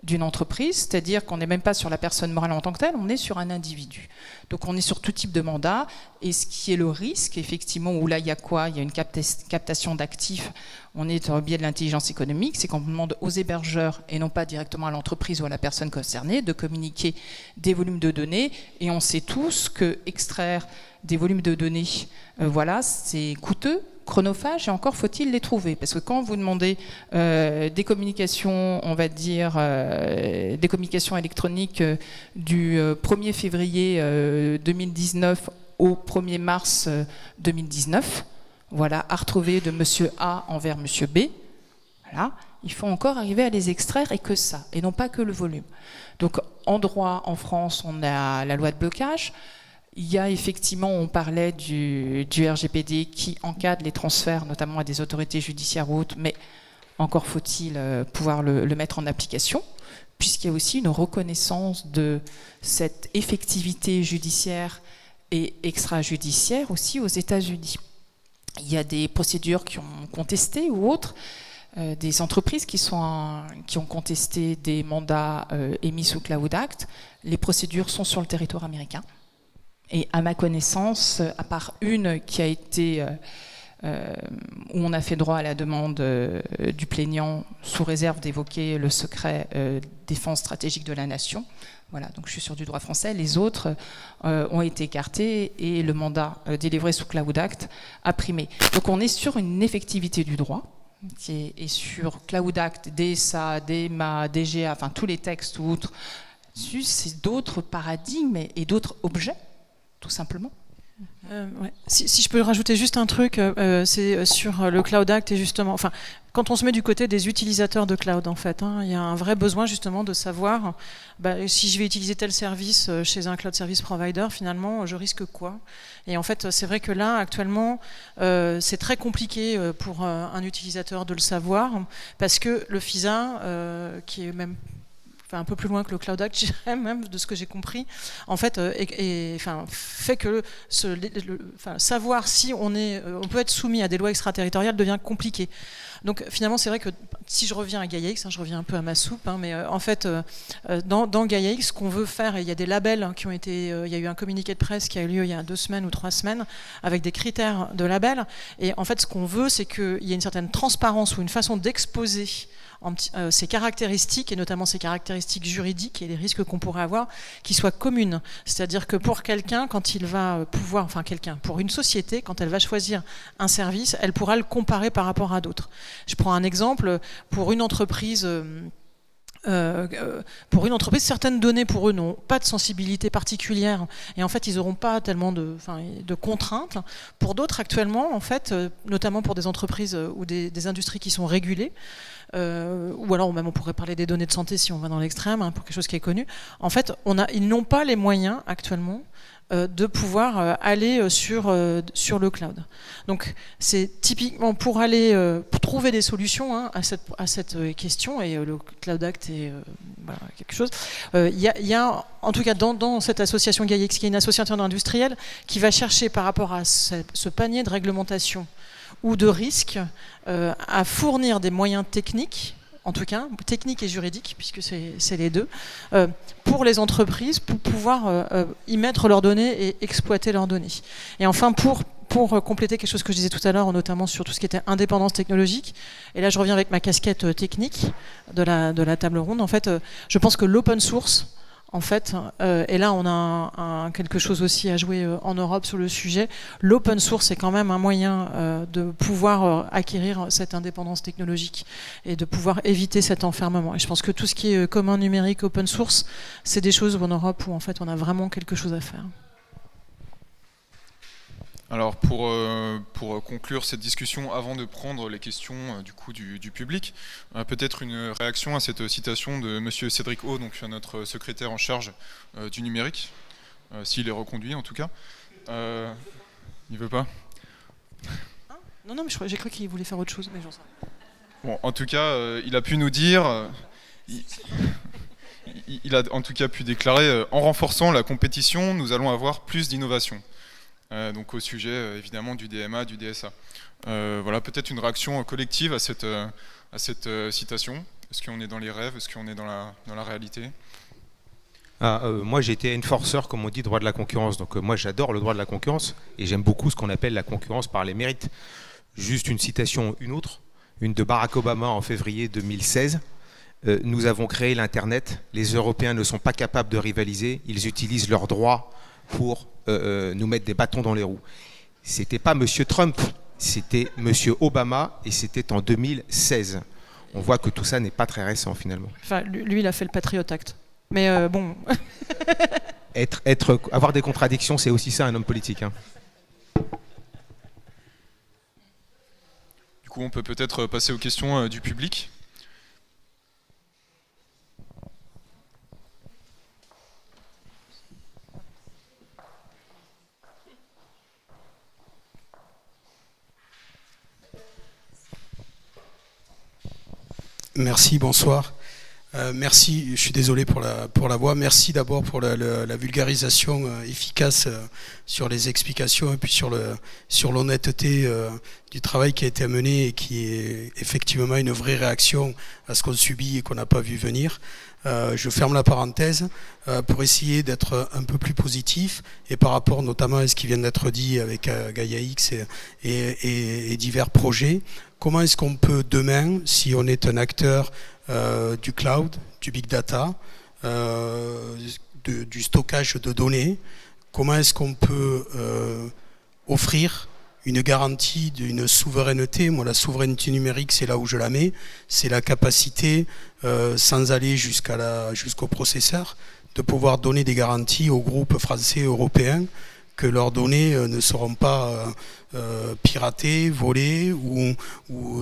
d'une entreprise, c'est-à-dire qu'on n'est même pas sur la personne morale en tant que telle, on est sur un individu. Donc on est sur tout type de mandat, et ce qui est le risque, effectivement, où là il y a quoi ? Il y a une captation d'actifs, on est sur le biais de l'intelligence économique, c'est qu'on demande aux hébergeurs, et non pas directement à l'entreprise ou à la personne concernée, de communiquer des volumes de données, et on sait tous que extraire des volumes de données, voilà, c'est coûteux, chronophage, et encore faut-il les trouver. Parce que quand vous demandez des communications, on va dire, des communications électroniques du 1er février 2019 au 1er mars 2019, voilà, à retrouver de monsieur A envers monsieur B, voilà, il faut encore arriver à les extraire, et que ça, et non pas que le volume. Donc en droit, en France, on a la loi de blocage. Il y a effectivement, on parlait du RGPD qui encadre les transferts, notamment à des autorités judiciaires ou autres, mais encore faut-il pouvoir le mettre en application, puisqu'il y a aussi une reconnaissance de cette effectivité judiciaire et extrajudiciaire aussi aux États-Unis. Il y a des procédures qui ont contesté ou autres, des entreprises qui ont contesté des mandats émis sous Cloud Act. Les procédures sont sur le territoire américain. Et à ma connaissance, à part une qui a été, où on a fait droit à la demande du plaignant sous réserve d'évoquer le secret défense stratégique de la nation, voilà, donc je suis sur du droit français, les autres ont été écartés et le mandat délivré sous Cloud Act a primé. Donc on est sur une effectivité du droit, qui est sur Cloud Act, DSA, DMA, DGA, enfin tous les textes ou autres, c'est d'autres paradigmes et d'autres objets, tout simplement. Ouais. Si je peux rajouter juste un truc, c'est sur le Cloud Act et justement, enfin, quand on se met du côté des utilisateurs de cloud, en fait, il y a un vrai besoin justement de savoir si je vais utiliser tel service chez un cloud service provider, finalement, je risque quoi ? Et en fait, c'est vrai que là, actuellement, c'est très compliqué pour un utilisateur de le savoir, parce que le FISA, qui est même un peu plus loin que le Cloud Act, je dirais même, de ce que j'ai compris, en fait, fait que savoir si on peut être soumis à des lois extraterritoriales devient compliqué. Donc finalement, c'est vrai que si je reviens à GaiaX, je reviens un peu à ma soupe, mais en fait, dans GaiaX, ce qu'on veut faire, et il y a des labels qui ont été, il y a eu un communiqué de presse qui a eu lieu il y a 2 semaines ou 3 semaines, avec des critères de labels, et en fait, ce qu'on veut, c'est qu'il y ait une certaine transparence ou une façon d'exposer ces caractéristiques, et notamment ces caractéristiques juridiques et les risques qu'on pourrait avoir, qui soient communes. C'est-à-dire que pour quelqu'un, quand il va pouvoir, pour une société, quand elle va choisir un service, elle pourra le comparer par rapport à d'autres. Je prends un exemple, pour une entreprise Pour une entreprise, certaines données pour eux n'ont pas de sensibilité particulière et en fait ils n'auront pas tellement de contraintes. Pour d'autres actuellement, en fait, notamment pour des entreprises ou des industries qui sont régulées, ou alors même on pourrait parler des données de santé si on va dans l'extrême, pour quelque chose qui est connu. En fait, ils n'ont pas les moyens actuellement de pouvoir aller sur le cloud. Donc c'est typiquement pour aller pour trouver des solutions à cette question, et le Cloud Act est quelque chose. Il y a en tout cas dans cette association GAIA-X, qui est une association industrielle, qui va chercher par rapport à ce panier de réglementation ou de risques à fournir des moyens techniques, en tout cas techniques et juridiques, puisque c'est les deux, pour les entreprises, pour pouvoir y mettre leurs données et exploiter leurs données. Et enfin, pour compléter quelque chose que je disais tout à l'heure, notamment sur tout ce qui était indépendance technologique, et là je reviens avec ma casquette technique de la table ronde, en fait, je pense que l'open source, en fait, et là on a quelque chose aussi à jouer en Europe sur le sujet, l'open source est quand même un moyen de pouvoir acquérir cette indépendance technologique et de pouvoir éviter cet enfermement. Et je pense que tout ce qui est commun numérique, open source, c'est des choses en Europe où en fait on a vraiment quelque chose à faire. Alors pour conclure cette discussion, avant de prendre les questions du public, peut-être une réaction à cette citation de Monsieur Cédric O, donc notre secrétaire en charge du numérique, s'il est reconduit en tout cas. Il veut pas? Non, mais j'ai cru qu'il voulait faire autre chose, mais j'en sais rien. Bon, en tout cas, il a pu nous dire, il a en tout cas pu déclarer, en renforçant la compétition, nous allons avoir plus d'innovation. Donc au sujet évidemment du DMA, du DSA. Voilà, peut-être une réaction collective à cette citation. Est-ce qu'on est dans les rêves? Est-ce qu'on est dans la réalité? Moi j'ai été enforcer, comme on dit, droit de la concurrence. Donc moi j'adore le droit de la concurrence et j'aime beaucoup ce qu'on appelle la concurrence par les mérites. Juste une citation, une de Barack Obama en février 2016. Nous avons créé l'Internet, les Européens ne sont pas capables de rivaliser, ils utilisent leurs droits pour nous mettre des bâtons dans les roues. C'était pas Monsieur Trump, c'était Monsieur Obama, et c'était en 2016. On voit que tout ça n'est pas très récent finalement. Enfin, lui, il a fait le Patriot Act. Mais bon. Avoir des contradictions, c'est aussi ça un homme politique. Du coup, on peut peut-être passer aux questions du public. Merci, bonsoir. Merci, je suis désolé pour la voix. Merci d'abord pour la vulgarisation efficace sur les explications et puis sur l'honnêteté du travail qui a été mené et qui est effectivement une vraie réaction à ce qu'on subit et qu'on n'a pas vu venir. Je ferme la parenthèse pour essayer d'être un peu plus positif et par rapport notamment à ce qui vient d'être dit avec GAIA-X et divers projets. Comment est-ce qu'on peut demain, si on est un acteur du cloud, du big data, du stockage de données, comment est-ce qu'on peut offrir une garantie d'une souveraineté? Moi, la souveraineté numérique, c'est là où je la mets, c'est la capacité, sans aller jusqu'au processeur, de pouvoir donner des garanties aux groupes français et européens que leurs données ne seront pas piratées, volées ou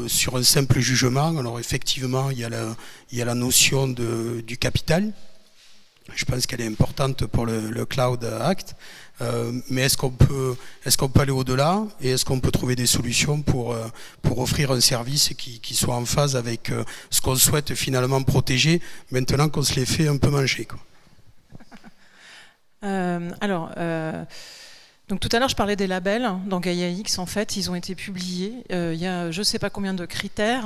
sur un simple jugement. Alors effectivement, il y a la notion du capital. Je pense qu'elle est importante pour le Cloud Act. Mais est-ce qu'on peut aller au-delà et est-ce qu'on peut trouver des solutions pour offrir un service qui soit en phase avec ce qu'on souhaite finalement protéger maintenant qu'on se les fait un peu manger, quoi. Donc tout à l'heure je parlais des labels. Dans GAIA-X, en fait, ils ont été publiés. Il y a je ne sais pas combien de critères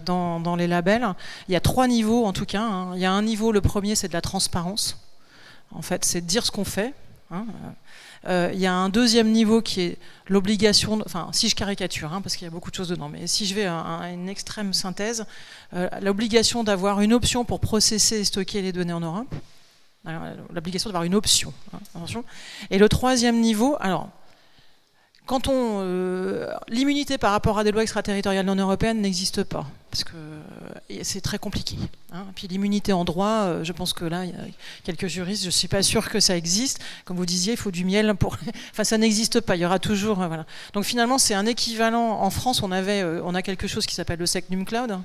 dans les labels. Il y a 3 niveaux en tout cas. Il y a un niveau, le premier, c'est de la transparence. En fait, c'est de dire ce qu'on fait. Il y a un deuxième niveau qui est l'obligation, enfin si je caricature, parce qu'il y a beaucoup de choses dedans, mais si je vais à une extrême synthèse, l'obligation d'avoir une option pour processer et stocker les données en Europe. L'obligation d'avoir une option, attention. Et le troisième niveau, alors l'immunité par rapport à des lois extraterritoriales non européennes n'existe pas, parce que c'est très compliqué. Hein. Puis l'immunité en droit, je pense que là, il y a quelques juristes, je ne suis pas sûre que ça existe. Comme vous disiez, il faut du miel pour... Enfin, ça n'existe pas, il y aura toujours... voilà. Donc finalement, c'est un équivalent. En France, on a quelque chose qui s'appelle le Secnum Cloud,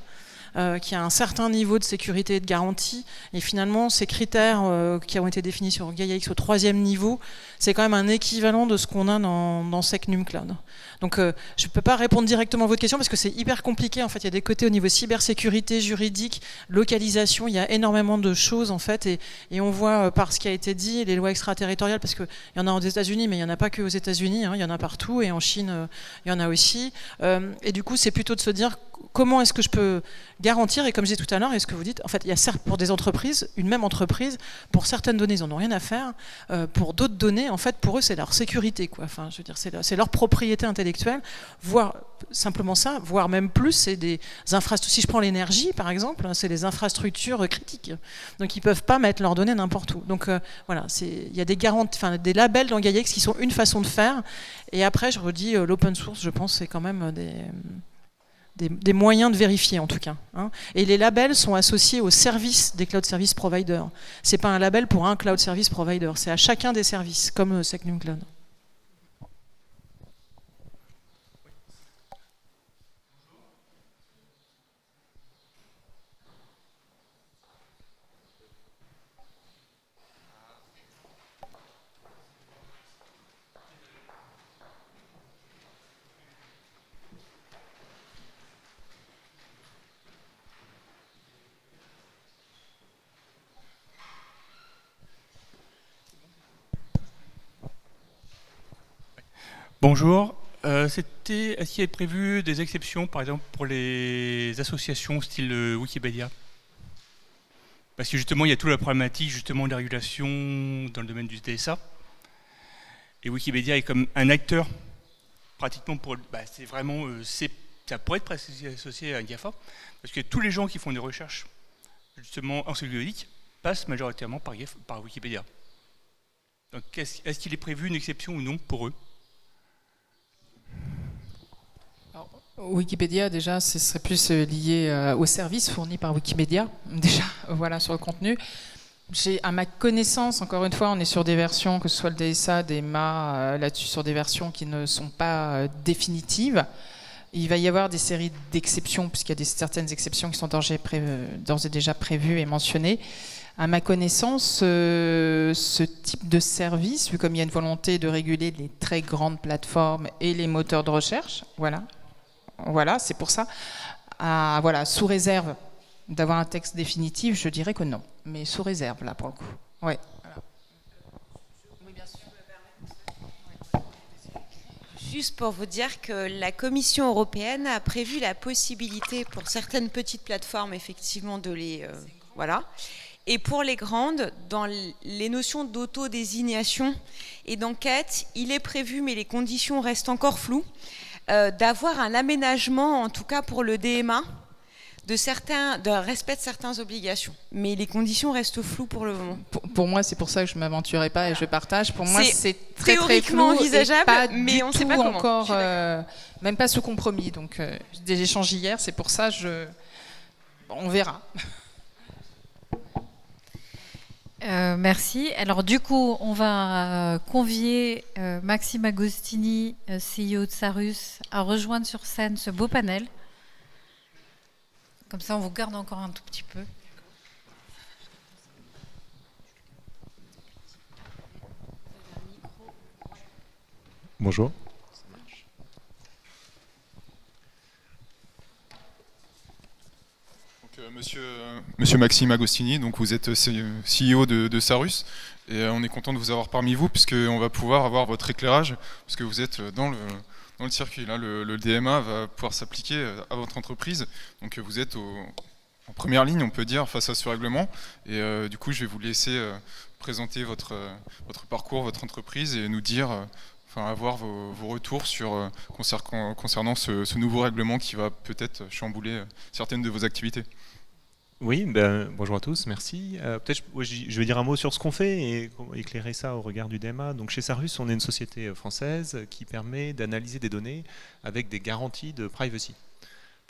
qui a un certain niveau de sécurité et de garantie. Et finalement, ces critères qui ont été définis sur Gaia-X au 3e niveau, c'est quand même un équivalent de ce qu'on a dans Secnum Cloud. Donc, je ne peux pas répondre directement à votre question parce que c'est hyper compliqué. En fait, il y a des côtés au niveau cybersécurité, juridique, localisation. Il y a énormément de choses, en fait. Et on voit par ce qui a été dit, les lois extraterritoriales, parce qu'il y en a aux États-Unis, mais il n'y en a pas que aux États-Unis. Hein, il y en a partout. Et en Chine, il y en a aussi. Et du coup, c'est plutôt de se dire comment est-ce que je peux garantir, et comme je disais tout à l'heure, et ce que vous dites, en fait, il y a certes pour des entreprises, une même entreprise, pour certaines données, ils n'en ont rien à faire. Pour d'autres données, en fait, pour eux, c'est leur sécurité, quoi. Enfin, je veux dire, c'est leur propriété intellectuelle, voire simplement ça, voire même plus, c'est des infrastructures. Si je prends l'énergie, par exemple, c'est des infrastructures critiques. Donc, ils ne peuvent pas mettre leurs données n'importe où. Donc, voilà, il y a des labels dans Gaia-X qui sont une façon de faire. Et après, je redis, l'open source, je pense, c'est quand même des moyens de vérifier en tout cas. Hein. Et les labels sont associés aux services des cloud service providers. Ce n'est pas un label pour un cloud service provider, c'est à chacun des services, comme Secnum Cloud. Bonjour. Est-ce qu'il y a prévu des exceptions, par exemple, pour les associations style Wikipédia? Parce que justement, il y a toute la problématique justement de la régulation dans le domaine du DSA. Et Wikipédia est comme un acteur, pratiquement pour... c'est vraiment... ça pourrait être presque associé à un GAFA, parce que tous les gens qui font des recherches, justement, encyclopédiques, passent majoritairement par Wikipédia. Donc, est-ce qu'il est prévu une exception ou non pour eux? Wikipédia, déjà, ce serait plus lié aux services fournis par Wikipédia, déjà, voilà, sur le contenu. À ma connaissance, encore une fois, on est sur des versions, que ce soit le DSA, des MA, là-dessus, sur des versions qui ne sont pas définitives. Il va y avoir des séries d'exceptions, puisqu'il y a certaines exceptions qui sont d'ores et déjà prévues et mentionnées. À ma connaissance, ce type de service, vu comme il y a une volonté de réguler les très grandes plateformes et les moteurs de recherche, voilà, c'est pour ça. Sous réserve d'avoir un texte définitif, je dirais que non. Mais sous réserve, là, pour le coup. Ouais. Voilà. Oui, bien sûr. Juste pour vous dire que la Commission européenne a prévu la possibilité pour certaines petites plateformes, effectivement, de les... voilà. Et pour les grandes, dans les notions d'autodésignation et d'enquête, il est prévu, mais les conditions restent encore floues, d'avoir un aménagement, en tout cas pour le DMA, de respect de certaines obligations. Mais les conditions restent floues pour le moment. Pour moi, c'est pour ça que je ne m'aventurerai pas et je partage. Pour moi, c'est très théoriquement flou envisageable, pas mais on ne sait pas comment. Encore, même pas sous compromis. Donc, des échanges hier, c'est pour ça, on verra. Merci. Alors du coup, on va convier Maxime Agostini, CEO de Sarus, à rejoindre sur scène ce beau panel. Comme ça, on vous garde encore un tout petit peu. Bonjour. Monsieur Maxime Agostini, donc vous êtes CEO de Sarus, et on est content de vous avoir parmi vous, puisqu'on va pouvoir avoir votre éclairage, parce que vous êtes dans le circuit. Là, le DMA va pouvoir s'appliquer à votre entreprise, donc vous êtes en première ligne, on peut dire, face à ce règlement, et du coup, je vais vous laisser présenter votre parcours, votre entreprise, et nous dire... avoir vos retours concernant ce nouveau règlement qui va peut-être chambouler certaines de vos activités. Oui, bonjour à tous, merci. Peut-être je vais dire un mot sur ce qu'on fait et éclairer ça au regard du DMA. Donc chez Sarus, on est une société française qui permet d'analyser des données avec des garanties de privacy.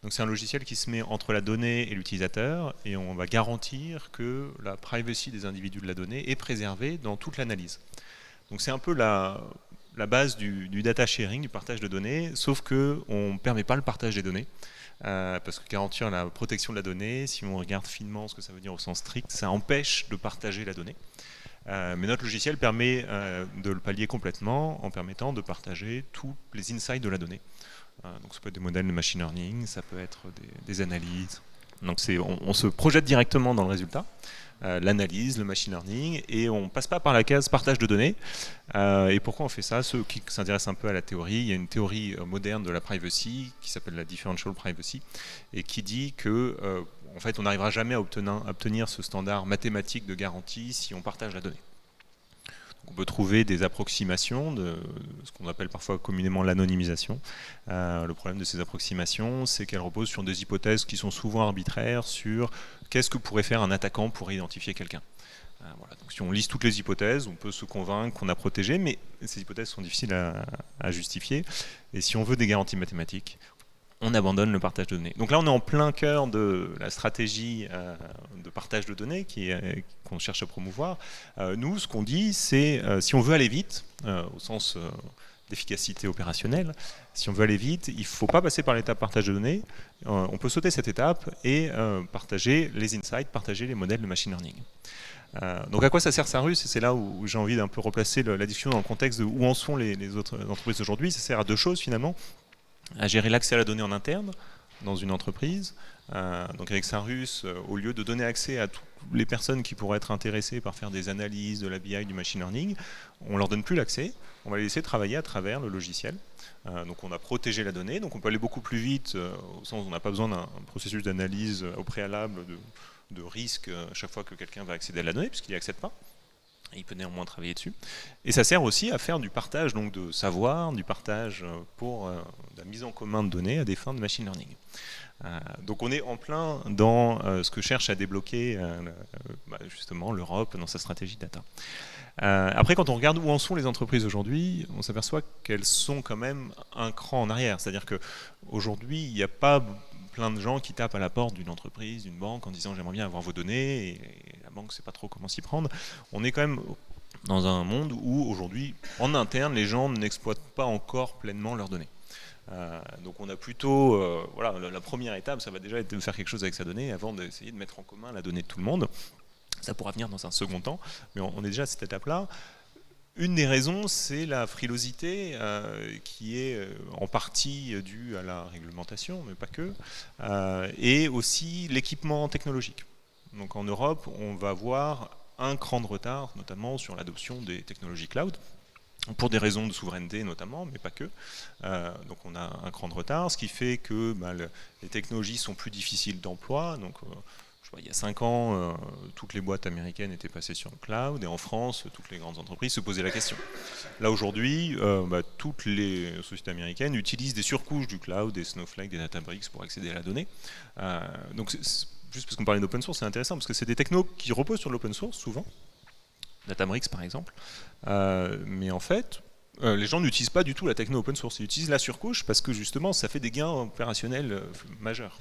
Donc c'est un logiciel qui se met entre la donnée et l'utilisateur et on va garantir que la privacy des individus de la donnée est préservée dans toute l'analyse. Donc c'est un peu la base du data sharing, du partage de données, sauf qu'on ne permet pas le partage des données. Parce que garantir la protection de la donnée, si on regarde finement ce que ça veut dire au sens strict, ça empêche de partager la donnée. Mais notre logiciel permet de le pallier complètement en permettant de partager tous les insights de la donnée. Donc ça peut être des modèles de machine learning, ça peut être des analyses. Donc on se projette directement dans le résultat, l'analyse, le machine learning, et on ne passe pas par la case partage de données. Et pourquoi on fait ça? Ceux qui s'intéressent un peu à la théorie, il y a une théorie moderne de la privacy qui s'appelle la differential privacy et qui dit que en fait, on n'arrivera jamais à obtenir ce standard mathématique de garantie si on partage la donnée. On peut trouver des approximations de ce qu'on appelle parfois communément l'anonymisation. Le problème de ces approximations, c'est qu'elles reposent sur des hypothèses qui sont souvent arbitraires sur qu'est-ce que pourrait faire un attaquant pour identifier quelqu'un. Voilà. Donc si on liste toutes les hypothèses, on peut se convaincre qu'on a protégé, mais ces hypothèses sont difficiles à justifier. Et si on veut des garanties mathématiques, on abandonne le partage de données. Donc là, on est en plein cœur de la stratégie de partage de données qu'on cherche à promouvoir. Nous, ce qu'on dit, c'est si on veut aller vite, au sens d'efficacité opérationnelle, si on veut aller vite, il ne faut pas passer par l'étape partage de données. On peut sauter cette étape et partager les insights, partager les modèles de machine learning. Donc à quoi ça sert Sarus? Et c'est là où j'ai envie d'un peu replacer la discussion dans le contexte de où en sont les autres entreprises aujourd'hui. Ça sert à deux choses finalement. À gérer l'accès à la donnée en interne dans une entreprise. Donc avec Sarus, au lieu de donner accès à toutes les personnes qui pourraient être intéressées par faire des analyses, de la BI, du machine learning, on ne leur donne plus l'accès, on va les laisser travailler à travers le logiciel. Donc on a protégé la donnée, donc on peut aller beaucoup plus vite, au sens où on n'a pas besoin d'un processus d'analyse au préalable de risque chaque fois que quelqu'un va accéder à la donnée, puisqu'il n'y accède pas. Il peut néanmoins travailler dessus. Et ça sert aussi à faire du partage donc, de savoir, du partage pour la mise en commun de données à des fins de machine learning. Donc on est en plein dans ce que cherche à débloquer justement l'Europe dans sa stratégie data. Après, quand on regarde où en sont les entreprises aujourd'hui, on s'aperçoit qu'elles sont quand même un cran en arrière. C'est-à-dire qu'aujourd'hui, il n'y a pas plein de gens qui tapent à la porte d'une entreprise, d'une banque en disant j'aimerais bien avoir vos données et la banque ne sait pas trop comment s'y prendre. On est quand même dans un monde où aujourd'hui, en interne, les gens n'exploitent pas encore pleinement leurs données. Donc on a plutôt, voilà, la première étape, ça va déjà être de faire quelque chose avec sa donnée avant d'essayer de mettre en commun la donnée de tout le monde. Ça pourra venir dans un second temps, mais on est déjà à cette étape-là. Une des raisons, c'est la frilosité qui est en partie due à la réglementation, mais pas que, et aussi l'équipement technologique. Donc en Europe, on va avoir un cran de retard, notamment sur l'adoption des technologies cloud, pour des raisons de souveraineté notamment, mais pas que. Donc on a un cran de retard, ce qui fait que les technologies sont plus difficiles d'emploi. Donc il y a 5 ans, toutes les boîtes américaines étaient passées sur le cloud, et en France, toutes les grandes entreprises se posaient la question. Là aujourd'hui, toutes les sociétés américaines utilisent des surcouches du cloud, des Snowflake, des Databricks pour accéder à la donnée. Donc juste parce qu'on parlait d'open source, c'est intéressant, parce que c'est des technos qui reposent sur l'open source, souvent, Databricks par exemple, mais en fait, les gens n'utilisent pas du tout la techno open source, ils utilisent la surcouche parce que justement ça fait des gains opérationnels majeurs.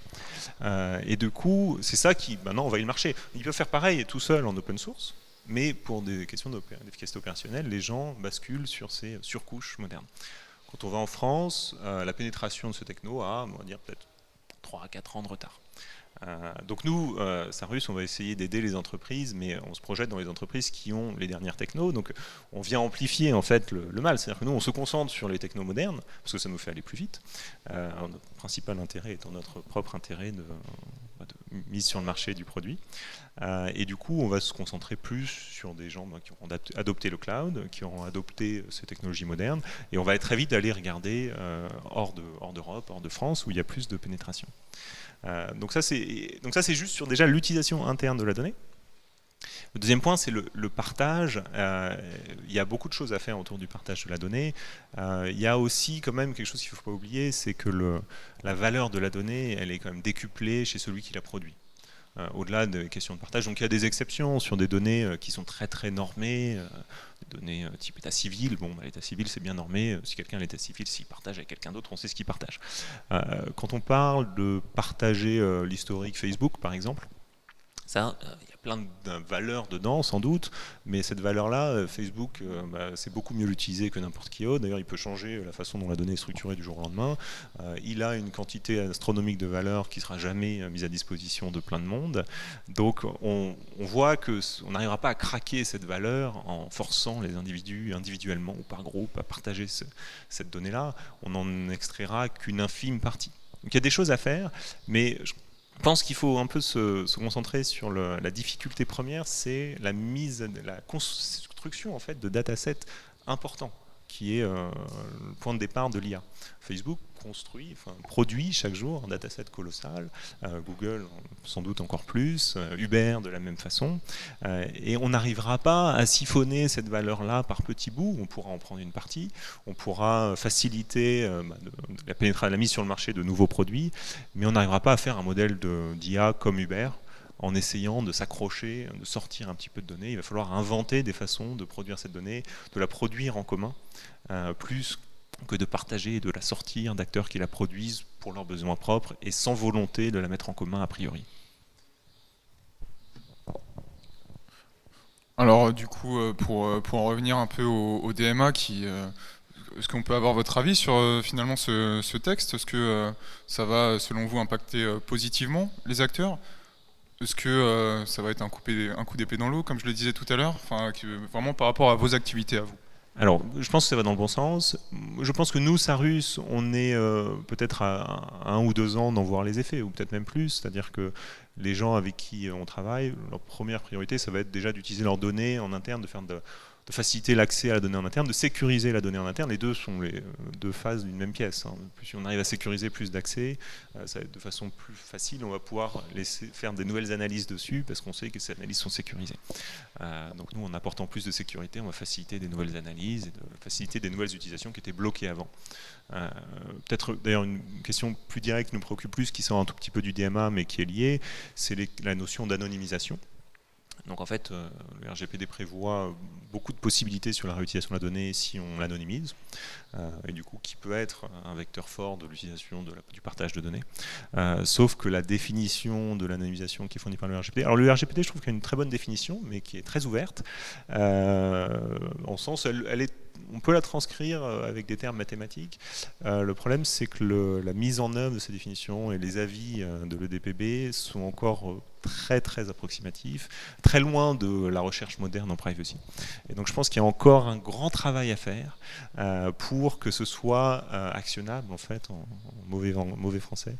Et du coup, c'est ça qui maintenant envahit le marché. Ils peuvent faire pareil tout seuls en open source, mais pour des questions d'efficacité opérationnelle, les gens basculent sur ces surcouches modernes. Quand on va en France, la pénétration de ce techno a, on va dire, peut-être 3 à 4 ans de retard. Donc nous, Sarus, on va essayer d'aider les entreprises, mais on se projette dans les entreprises qui ont les dernières technos. Donc on vient amplifier en fait le mal. C'est-à-dire que nous, on se concentre sur les technos modernes, parce que ça nous fait aller plus vite. Notre principal intérêt étant notre propre intérêt de mise sur le marché du produit. Et du coup, on va se concentrer plus sur des gens qui auront adopté le cloud, qui auront adopté ces technologies modernes, et on va très vite aller regarder hors d'Europe, hors de France, où il y a plus de pénétration. Donc ça c'est juste sur déjà l'utilisation interne de la donnée. Le deuxième point, c'est le partage. Il y a beaucoup de choses à faire autour du partage de la donnée. Il y a aussi quand même quelque chose qu'il ne faut pas oublier, c'est que la valeur de la donnée, elle est quand même décuplée chez celui qui la produit. au-delà des questions de partage. Donc il y a des exceptions sur des données qui sont très très normées, des données type état civil. Bon, l'état civil c'est bien normé, si quelqu'un a l'état civil, s'il partage avec quelqu'un d'autre, on sait ce qu'il partage. Quand on parle de partager l'historique Facebook par exemple, ça, il y a plein de valeurs dedans, sans doute, mais cette valeur-là, Facebook, c'est beaucoup mieux l'utiliser que n'importe qui autre. D'ailleurs, il peut changer la façon dont la donnée est structurée du jour au lendemain. Il a une quantité astronomique de valeurs qui ne sera jamais mise à disposition de plein de monde. Donc, on voit qu'on n'arrivera pas à craquer cette valeur en forçant les individus, individuellement ou par groupe, à partager cette donnée-là. On n'en extraira qu'une infime partie. Donc, il y a des choses à faire, mais je pense qu'il faut un peu se concentrer sur la difficulté première, c'est la construction en fait, de datasets importants, qui est le point de départ de l'IA. Facebook produit chaque jour un dataset colossal, Google sans doute encore plus, Uber de la même façon, et on n'arrivera pas à siphonner cette valeur-là par petits bouts. On pourra en prendre une partie, on pourra faciliter la mise sur le marché de nouveaux produits, mais on n'arrivera pas à faire un modèle d'IA comme Uber en essayant de s'accrocher, de sortir un petit peu de données. Il va falloir inventer des façons de produire cette donnée, de la produire en commun, plus que de partager et de la sortir d'acteurs qui la produisent pour leurs besoins propres et sans volonté de la mettre en commun a priori. Alors du coup, pour en revenir un peu au DMA, est-ce qu'on peut avoir votre avis sur finalement ce texte? Est-ce que ça va, selon vous, impacter positivement les acteurs? Est-ce que ça va être un coup d'épée dans l'eau, comme je le disais tout à l'heure, vraiment par rapport à vos activités à vous? Alors, je pense que ça va dans le bon sens. Je pense que nous, Sarus, on est peut-être à 1 ou 2 ans d'en voir les effets, ou peut-être même plus. C'est-à-dire que les gens avec qui on travaille, leur première priorité, ça va être déjà d'utiliser leurs données en interne, de faciliter l'accès à la donnée en interne, de sécuriser la donnée en interne. Les deux sont les deux phases d'une même pièce. Plus on arrive à sécuriser plus d'accès, ça va être de façon plus facile. On va pouvoir laisser faire des nouvelles analyses dessus parce qu'on sait que ces analyses sont sécurisées. Donc nous, en apportant plus de sécurité, on va faciliter des nouvelles analyses et faciliter des nouvelles utilisations qui étaient bloquées avant. Peut-être d'ailleurs une question plus directe qui nous préoccupe plus, qui sort un tout petit peu du DMA mais qui est liée, c'est la notion d'anonymisation. Donc en fait, le RGPD prévoit beaucoup de possibilités sur la réutilisation de la donnée si on l'anonymise, et du coup qui peut être un vecteur fort de l'utilisation du partage de données. Sauf que la définition de l'anonymisation qui est fournie par le RGPD, alors le RGPD je trouve qu'il y a une très bonne définition, mais qui est très ouverte, en sens on peut la transcrire avec des termes mathématiques. Le problème, c'est que la mise en œuvre de ces définitions et les avis de l'EDPB sont encore très très approximatifs, très loin de la recherche moderne en privacy. Et donc je pense qu'il y a encore un grand travail à faire pour que ce soit actionnable, en fait, en mauvais français,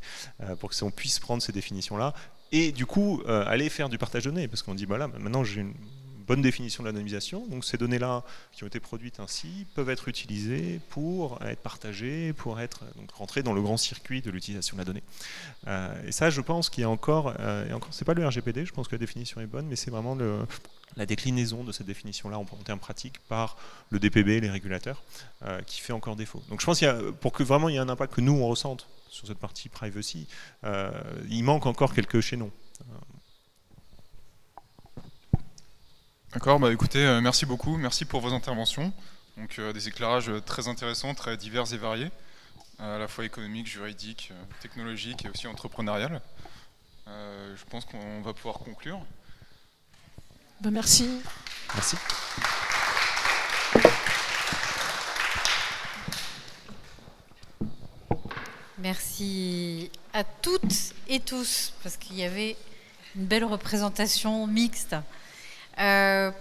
pour que on puisse prendre ces définitions-là et du coup aller faire du partage de données, parce qu'on dit, voilà, maintenant j'ai une bonne définition de l'anonymisation, donc ces données-là qui ont été produites ainsi peuvent être utilisées pour être partagées, pour rentrer dans le grand circuit de l'utilisation de la donnée. Et ça, je pense qu'il y a encore c'est pas le RGPD, je pense que la définition est bonne, mais c'est vraiment la déclinaison de cette définition-là en termes pratiques par le DPB, les régulateurs, qui fait encore défaut. Donc je pense pour que vraiment il y ait un impact que nous on ressente sur cette partie privacy, il manque encore quelques chaînons. D'accord, écoutez, merci beaucoup, merci pour vos interventions. Donc des éclairages très intéressants, très divers et variés, à la fois économiques, juridiques, technologiques et aussi entrepreneuriales. Je pense qu'on va pouvoir conclure. Merci. Merci. Merci à toutes et tous, parce qu'il y avait une belle représentation mixte.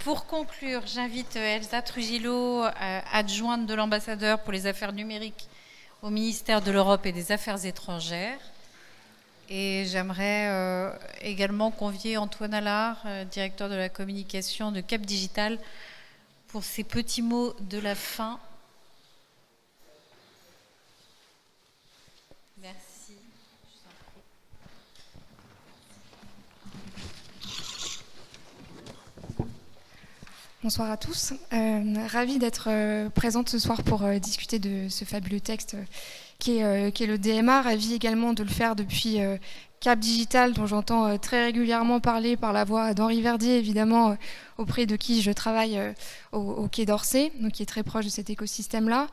Pour conclure, j'invite Elsa Trujillo, adjointe de l'ambassadeur pour les affaires numériques au ministère de l'Europe et des Affaires étrangères. Et j'aimerais également convier Antoine Allard, directeur de la communication de Cap Digital, pour ses petits mots de la fin. Merci. Bonsoir à tous. Ravie d'être présente ce soir pour discuter de ce fabuleux texte qui est le DMA. Ravie également de le faire depuis Cap Digital, dont j'entends très régulièrement parler par la voix d'Henri Verdier, évidemment, auprès de qui je travaille au Quai d'Orsay, donc qui est très proche de cet écosystème-là.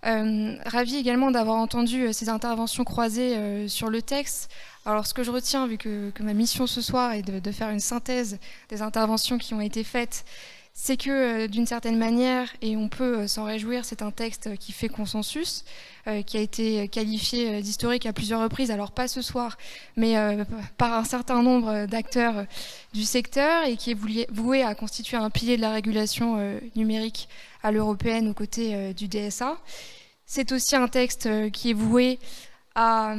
Ravie également d'avoir entendu ces interventions croisées sur le texte. Alors ce que je retiens, vu que ma mission ce soir est de faire une synthèse des interventions qui ont été faites, c'est que d'une certaine manière, et on peut s'en réjouir, c'est un texte qui fait consensus, qui a été qualifié d'historique à plusieurs reprises, alors pas ce soir, mais par un certain nombre d'acteurs du secteur, et qui est voué à constituer un pilier de la régulation numérique à l'européenne aux côtés du DSA. C'est aussi un texte qui est voué à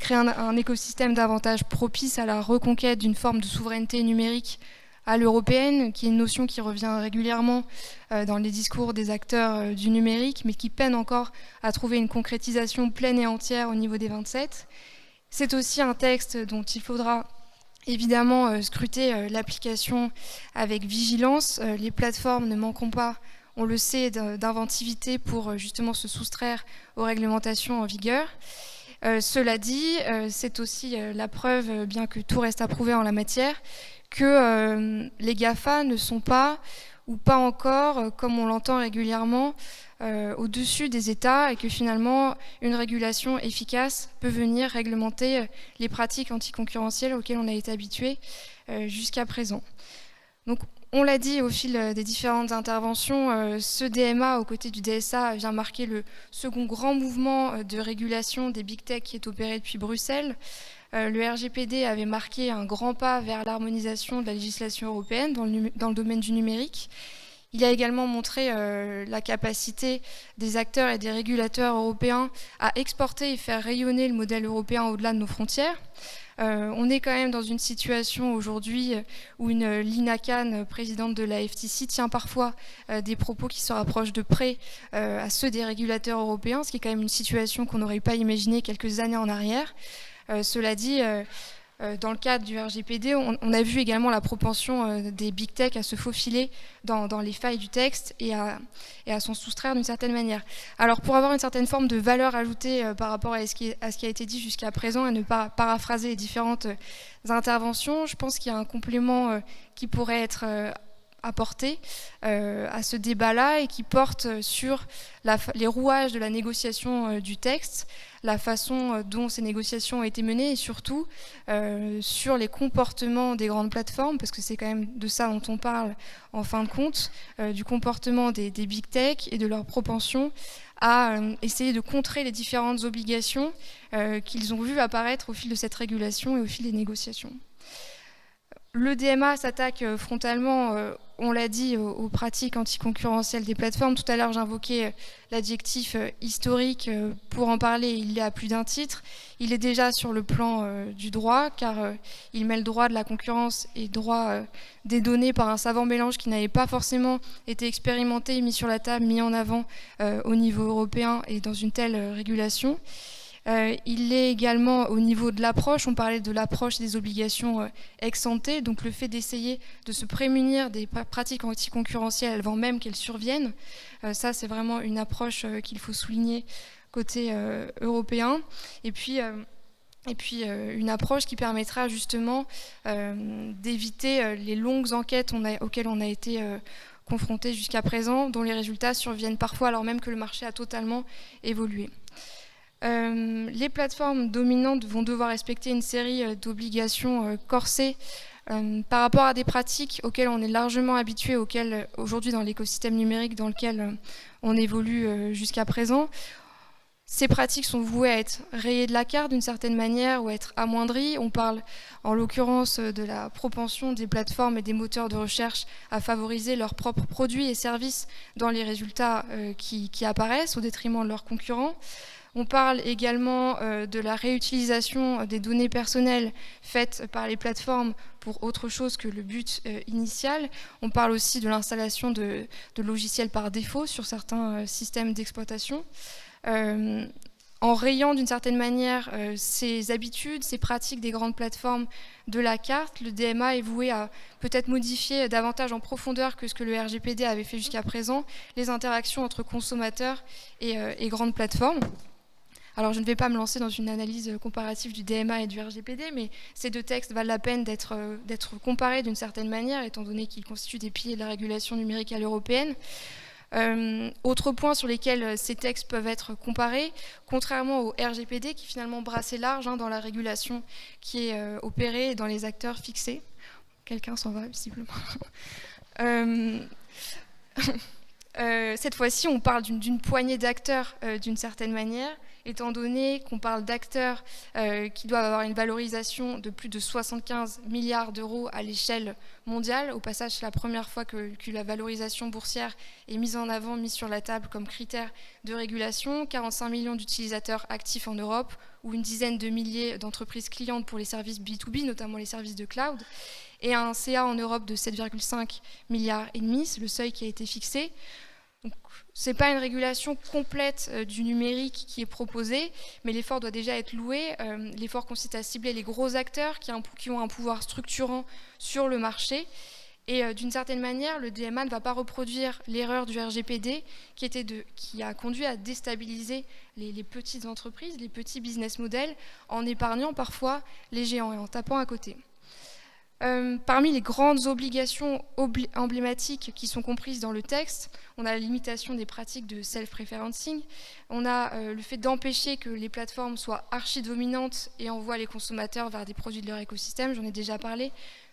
créer un écosystème davantage propice à la reconquête d'une forme de souveraineté numérique à l'européenne, qui est une notion qui revient régulièrement dans les discours des acteurs du numérique, mais qui peine encore à trouver une concrétisation pleine et entière au niveau des 27. C'est aussi un texte dont il faudra évidemment scruter l'application avec vigilance. Les plateformes ne manqueront pas, on le sait, d'inventivité pour justement se soustraire aux réglementations en vigueur. Cela dit, c'est aussi la preuve, bien que tout reste à prouver en la matière, que les GAFA ne sont pas, ou pas encore, comme on l'entend régulièrement, au-dessus des États, et que finalement une régulation efficace peut venir réglementer les pratiques anticoncurrentielles auxquelles on a été habitué jusqu'à présent. Donc, on l'a dit au fil des différentes interventions, ce DMA aux côtés du DSA vient marquer le second grand mouvement de régulation des big tech qui est opéré depuis Bruxelles. Le RGPD avait marqué un grand pas vers l'harmonisation de la législation européenne dans le domaine du numérique. Il a également montré la capacité des acteurs et des régulateurs européens à exporter et faire rayonner le modèle européen au-delà de nos frontières. On est quand même dans une situation aujourd'hui où une Lina Khan, présidente de la FTC, tient parfois des propos qui se rapprochent de près à ceux des régulateurs européens, ce qui est quand même une situation qu'on n'aurait pas imaginée quelques années en arrière. Cela dit, dans le cadre du RGPD, on a vu également la propension des big tech à se faufiler dans les failles du texte et à s'en soustraire d'une certaine manière. Alors pour avoir une certaine forme de valeur ajoutée par rapport à ce qui a été dit jusqu'à présent et ne pas paraphraser les différentes interventions, je pense qu'il y a un complément qui pourrait être apporté à ce débat-là et qui porte sur les rouages de la négociation du texte, la façon dont ces négociations ont été menées et surtout sur les comportements des grandes plateformes, parce que c'est quand même de ça dont on parle en fin de compte, du comportement des big tech et de leur propension à essayer de contrer les différentes obligations qu'ils ont vues apparaître au fil de cette régulation et au fil des négociations. Le DMA s'attaque frontalement, on l'a dit, aux pratiques anticoncurrentielles des plateformes. Tout à l'heure, j'invoquais l'adjectif historique. Pour en parler, il est à plus d'un titre. Il est déjà sur le plan du droit, car il mêle droit de la concurrence et droit des données par un savant mélange qui n'avait pas forcément été expérimenté, mis sur la table, mis en avant au niveau européen et dans une telle régulation. Il est également au niveau de l'approche, on parlait de l'approche des obligations ex ante, donc le fait d'essayer de se prémunir des pratiques anticoncurrentielles avant même qu'elles surviennent. Ça, c'est vraiment une approche qu'il faut souligner côté européen. Et puis une approche qui permettra justement d'éviter les longues enquêtes auxquelles on a été confronté jusqu'à présent, dont les résultats surviennent parfois alors même que le marché a totalement évolué. Les plateformes dominantes vont devoir respecter une série d'obligations corsées par rapport à des pratiques auxquelles on est largement habitué, auxquelles aujourd'hui dans l'écosystème numérique dans lequel on évolue jusqu'à présent. Ces pratiques sont vouées à être rayées de la carte d'une certaine manière ou à être amoindries. On parle en l'occurrence de la propension des plateformes et des moteurs de recherche à favoriser leurs propres produits et services dans les résultats qui apparaissent au détriment de leurs concurrents. On parle également de la réutilisation des données personnelles faites par les plateformes pour autre chose que le but initial. On parle aussi de l'installation de logiciels par défaut sur certains systèmes d'exploitation. en rayant d'une certaine manière ces habitudes, ces pratiques des grandes plateformes de la carte, le DMA est voué à peut-être modifier davantage en profondeur que ce que le RGPD avait fait jusqu'à présent, les interactions entre consommateurs et grandes plateformes. Alors je ne vais pas me lancer dans une analyse comparative du DMA et du RGPD, mais ces deux textes valent la peine d'être comparés d'une certaine manière, étant donné qu'ils constituent des piliers de la régulation numérique à l'européenne. Autre point sur lesquels ces textes peuvent être comparés, contrairement au RGPD qui finalement brassait large dans la régulation qui est opérée dans les acteurs fixés. Quelqu'un s'en va visiblement. Cette fois-ci, on parle d'une poignée d'acteurs d'une certaine manière, étant donné qu'on parle d'acteurs qui doivent avoir une valorisation de plus de 75 milliards d'euros à l'échelle mondiale. Au passage, c'est la première fois que la valorisation boursière est mise en avant, mise sur la table comme critère de régulation. 45 millions d'utilisateurs actifs en Europe, ou une dizaine de milliers d'entreprises clientes pour les services B2B, notamment les services de cloud, et un CA en Europe de 7,5 milliards et demi, c'est le seuil qui a été fixé. Ce n'est pas une régulation complète du numérique qui est proposée, mais l'effort doit déjà être loué. L'effort consiste à cibler les gros acteurs qui ont un pouvoir structurant sur le marché. Et d'une certaine manière, le DMA ne va pas reproduire l'erreur du RGPD qui a conduit à déstabiliser les petites entreprises, les petits business models, en épargnant parfois les géants et en tapant à côté. Parmi les grandes obligations emblématiques qui sont comprises dans le texte, on a la limitation des pratiques de self-preferencing, on a le fait d'empêcher que les plateformes soient archi-dominantes et envoient les consommateurs vers des produits de leur écosystème, j'en ai déjà parlé.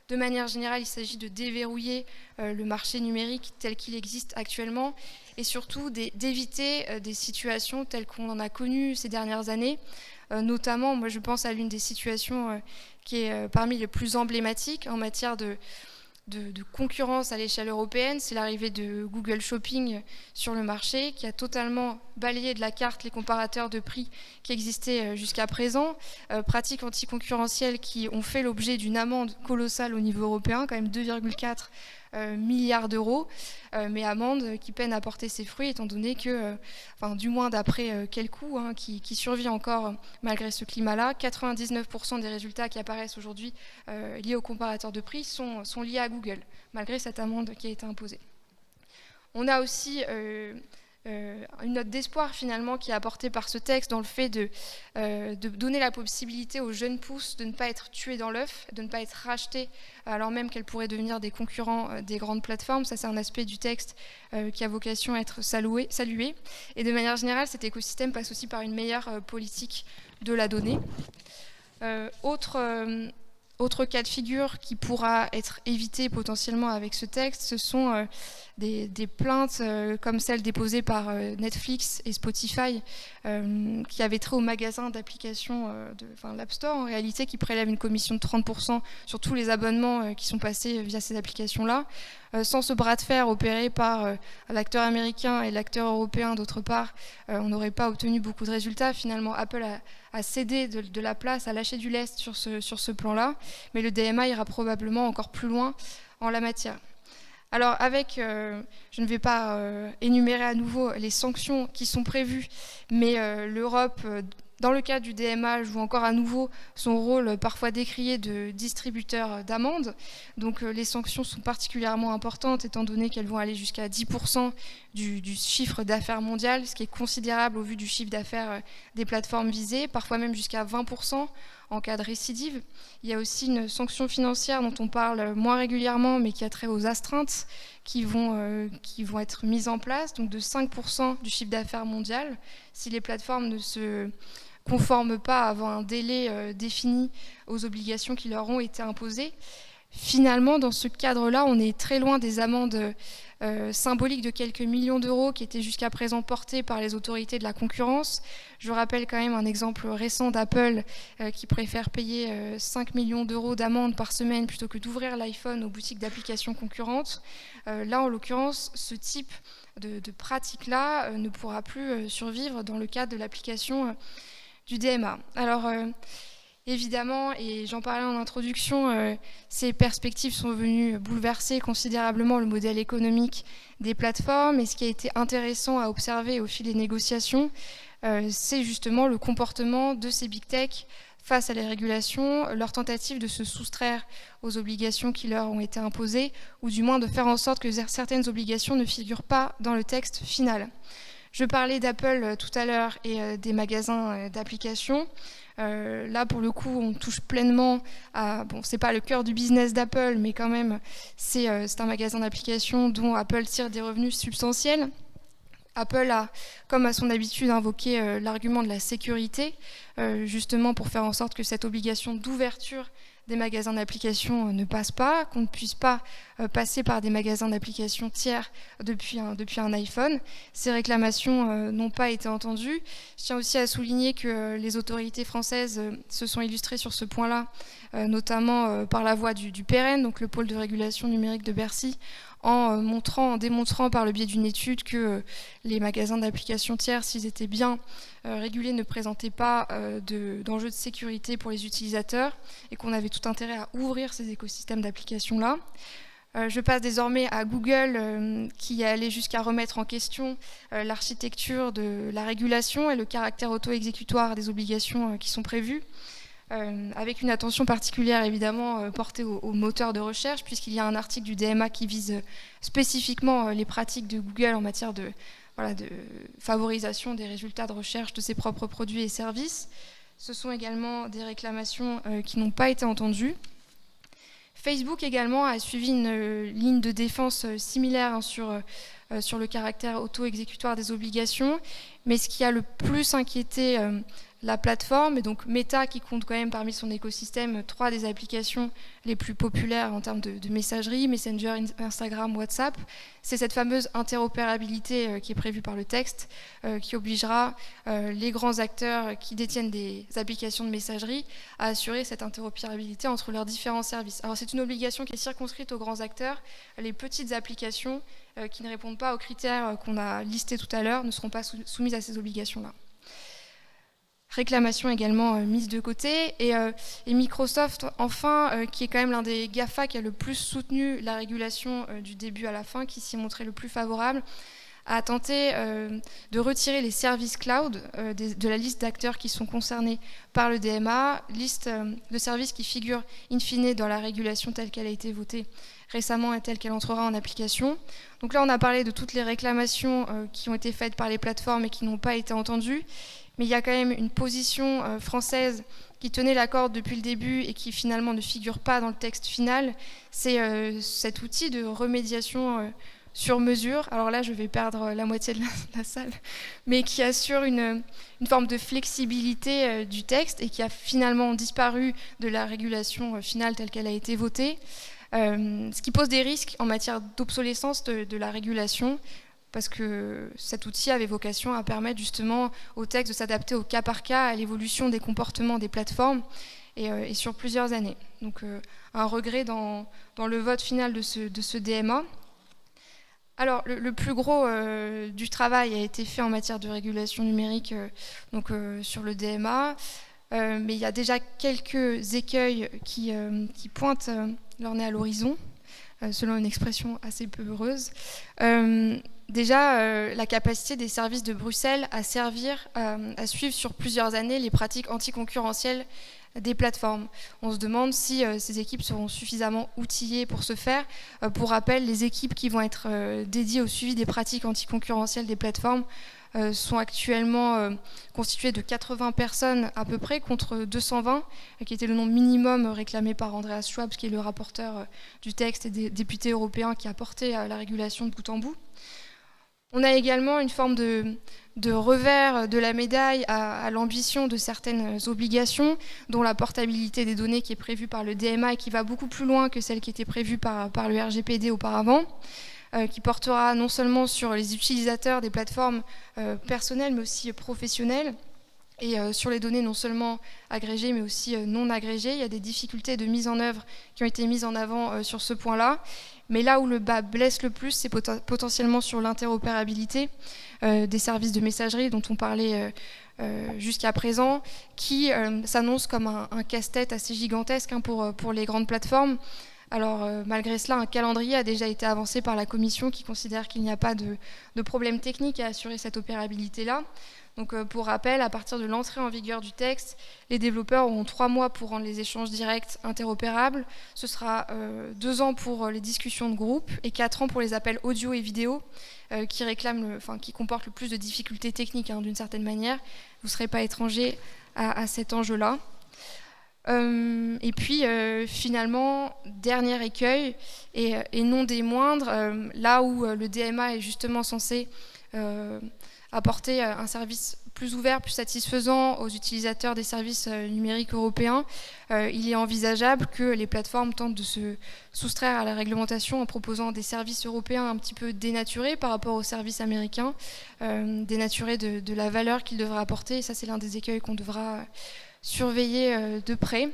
De manière générale, il s'agit de déverrouiller le marché numérique tel qu'il existe actuellement et surtout d'éviter des situations telles qu'on en a connues ces dernières années. Notamment, moi je pense à l'une des situations qui est parmi les plus emblématiques en matière de concurrence à l'échelle européenne, c'est l'arrivée de Google Shopping sur le marché qui a totalement balayé de la carte les comparateurs de prix qui existaient jusqu'à présent, pratiques anticoncurrentielles qui ont fait l'objet d'une amende colossale au niveau européen, quand même 2,4 milliards d'euros, mais amende qui peine à porter ses fruits étant donné que, du moins d'après quel coût, qui survit encore malgré ce climat-là, 99% des résultats qui apparaissent aujourd'hui liés aux comparateurs de prix sont liés à Google, malgré cette amende qui a été imposée. On a aussi une note d'espoir finalement qui est apportée par ce texte dans le fait de donner la possibilité aux jeunes pousses de ne pas être tuées dans l'œuf, de ne pas être rachetées alors même qu'elles pourraient devenir des concurrents des grandes plateformes. Ça, c'est un aspect du texte qui a vocation à être salué. Et de manière générale, cet écosystème passe aussi par une meilleure politique de la donnée. Autre cas de figure qui pourra être évité potentiellement avec ce texte, ce sont des plaintes comme celles déposées par Netflix et Spotify qui avaient trait au magasin d'applications, l'App Store en réalité, qui prélève une commission de 30% sur tous les abonnements qui sont passés via ces applications-là. Sans ce bras de fer opéré par l'acteur américain et l'acteur européen d'autre part, on n'aurait pas obtenu beaucoup de résultats. Finalement, Apple a cédé de la place, a lâché du lest sur ce plan-là, mais le DMA ira probablement encore plus loin en la matière. Alors je ne vais pas énumérer à nouveau les sanctions qui sont prévues, mais l'Europe, dans le cadre du DMA, joue encore à nouveau son rôle parfois décrié de distributeur d'amendes. Donc les sanctions sont particulièrement importantes étant donné qu'elles vont aller jusqu'à 10% du chiffre d'affaires mondial, ce qui est considérable au vu du chiffre d'affaires des plateformes visées, parfois même jusqu'à 20% en cas de récidive. Il y a aussi une sanction financière dont on parle moins régulièrement, mais qui a trait aux astreintes qui vont être mises en place, donc de 5% du chiffre d'affaires mondial, si les plateformes ne se conforment pas avant un délai défini aux obligations qui leur ont été imposées. Finalement, dans ce cadre-là, on est très loin des amendes symboliques de quelques millions d'euros qui étaient jusqu'à présent portées par les autorités de la concurrence. Je rappelle quand même un exemple récent d'Apple qui préfère payer 5 millions d'euros d'amende par semaine plutôt que d'ouvrir l'iPhone aux boutiques d'applications concurrentes. Là, en l'occurrence, ce type de pratique-là ne pourra plus survivre dans le cadre de l'application du DMA. Alors, Évidemment, et j'en parlais en introduction, ces perspectives sont venues bouleverser considérablement le modèle économique des plateformes. Et ce qui a été intéressant à observer au fil des négociations, c'est justement le comportement de ces big tech face à les régulations, leur tentative de se soustraire aux obligations qui leur ont été imposées, ou du moins de faire en sorte que certaines obligations ne figurent pas dans le texte final. Je parlais d'Apple tout à l'heure et des magasins d'applications. Là, pour le coup, on touche pleinement à... Bon, c'est pas le cœur du business d'Apple, mais quand même, c'est un magasin d'applications dont Apple tire des revenus substantiels. Apple a, comme à son habitude, invoqué l'argument de la sécurité, justement pour faire en sorte que cette obligation d'ouverture des magasins d'applications ne passe pas, qu'on ne puisse pas passer par des magasins d'applications tiers depuis un iPhone. Ces réclamations n'ont pas été entendues. Je tiens aussi à souligner que les autorités françaises se sont illustrées sur ce point-là, notamment par la voie du PRN, donc le pôle de régulation numérique de Bercy, en démontrant par le biais d'une étude que les magasins d'applications tiers, s'ils étaient bien régulés, ne présentaient pas d'enjeux de sécurité pour les utilisateurs et qu'on avait tout intérêt à ouvrir ces écosystèmes d'applications-là. Je passe désormais à Google qui allait jusqu'à remettre en question l'architecture de la régulation et le caractère auto-exécutoire des obligations qui sont prévues. Avec une attention particulière évidemment portée aux moteurs de recherche, puisqu'il y a un article du DMA qui vise spécifiquement les pratiques de Google en matière de favorisation des résultats de recherche de ses propres produits et services. Ce sont également des réclamations qui n'ont pas été entendues. Facebook également a suivi une ligne de défense similaire sur le caractère auto-exécutoire des obligations, mais ce qui a le plus inquiété la plateforme, et donc Meta qui compte quand même parmi son écosystème 3 des applications les plus populaires en termes de messagerie, Messenger, Instagram, WhatsApp, c'est cette fameuse interopérabilité qui est prévue par le texte, qui obligera les grands acteurs qui détiennent des applications de messagerie à assurer cette interopérabilité entre leurs différents services. Alors c'est une obligation qui est circonscrite aux grands acteurs. Les petites applications qui ne répondent pas aux critères qu'on a listés tout à l'heure ne seront pas soumises à ces obligations-là. Réclamation également mise de côté. Et Microsoft, enfin, qui est quand même l'un des GAFA qui a le plus soutenu la régulation du début à la fin, qui s'y est montré le plus favorable, a tenté de retirer les services cloud de la liste d'acteurs qui sont concernés par le DMA, liste de services qui figure in fine dans la régulation telle qu'elle a été votée récemment et telle qu'elle entrera en application. Donc là, on a parlé de toutes les réclamations qui ont été faites par les plateformes et qui n'ont pas été entendues. Mais il y a quand même une position française qui tenait la corde depuis le début et qui finalement ne figure pas dans le texte final. C'est cet outil de remédiation sur mesure. Alors là, je vais perdre la moitié de la salle, mais qui assure une forme de flexibilité du texte et qui a finalement disparu de la régulation finale telle qu'elle a été votée. Ce qui pose des risques en matière d'obsolescence de la régulation, parce que cet outil avait vocation à permettre justement au texte de s'adapter au cas par cas à l'évolution des comportements des plateformes et sur plusieurs années. Donc un regret dans le vote final de ce DMA. Alors le plus gros du travail a été fait en matière de régulation numérique sur le DMA, mais il y a déjà quelques écueils qui pointent leur nez à l'horizon, selon une expression assez peu heureuse. Déjà, la capacité des services de Bruxelles à suivre sur plusieurs années les pratiques anticoncurrentielles des plateformes. On se demande si ces équipes seront suffisamment outillées pour ce faire. Pour rappel, les équipes qui vont être dédiées au suivi des pratiques anticoncurrentielles des plateformes sont actuellement constituées de 80 personnes à peu près, contre 220, qui était le nombre minimum réclamé par Andreas Schwab, qui est le rapporteur du texte et des députés européens qui a porté la régulation de bout en bout. On a également une forme de revers de la médaille à l'ambition de certaines obligations, dont la portabilité des données qui est prévue par le DMA et qui va beaucoup plus loin que celle qui était prévue par le RGPD auparavant, qui portera non seulement sur les utilisateurs des plateformes personnelles, mais aussi professionnelles. Et sur les données non seulement agrégées mais aussi non agrégées, il y a des difficultés de mise en œuvre qui ont été mises en avant sur ce point-là. Mais là où le bas blesse le plus, c'est potentiellement sur l'interopérabilité des services de messagerie dont on parlait jusqu'à présent, qui s'annonce comme un casse-tête assez gigantesque pour les grandes plateformes. Alors malgré cela, un calendrier a déjà été avancé par la Commission qui considère qu'il n'y a pas de problème technique à assurer cette opérabilité-là. Donc pour rappel, à partir de l'entrée en vigueur du texte, les développeurs auront 3 mois pour rendre les échanges directs interopérables. Ce sera 2 ans pour les discussions de groupe et 4 ans pour les appels audio et vidéo qui comportent le plus de difficultés techniques d'une certaine manière. Vous ne serez pas étranger à cet enjeu-là. Et puis finalement, dernier écueil, et non des moindres, là où le DMA est justement censé apporter un service plus ouvert, plus satisfaisant aux utilisateurs des services numériques européens, il est envisageable que les plateformes tentent de se soustraire à la réglementation en proposant des services européens un petit peu dénaturés par rapport aux services américains, dénaturés de la valeur qu'ils devraient apporter. Et ça, c'est l'un des écueils qu'on devra surveiller de près.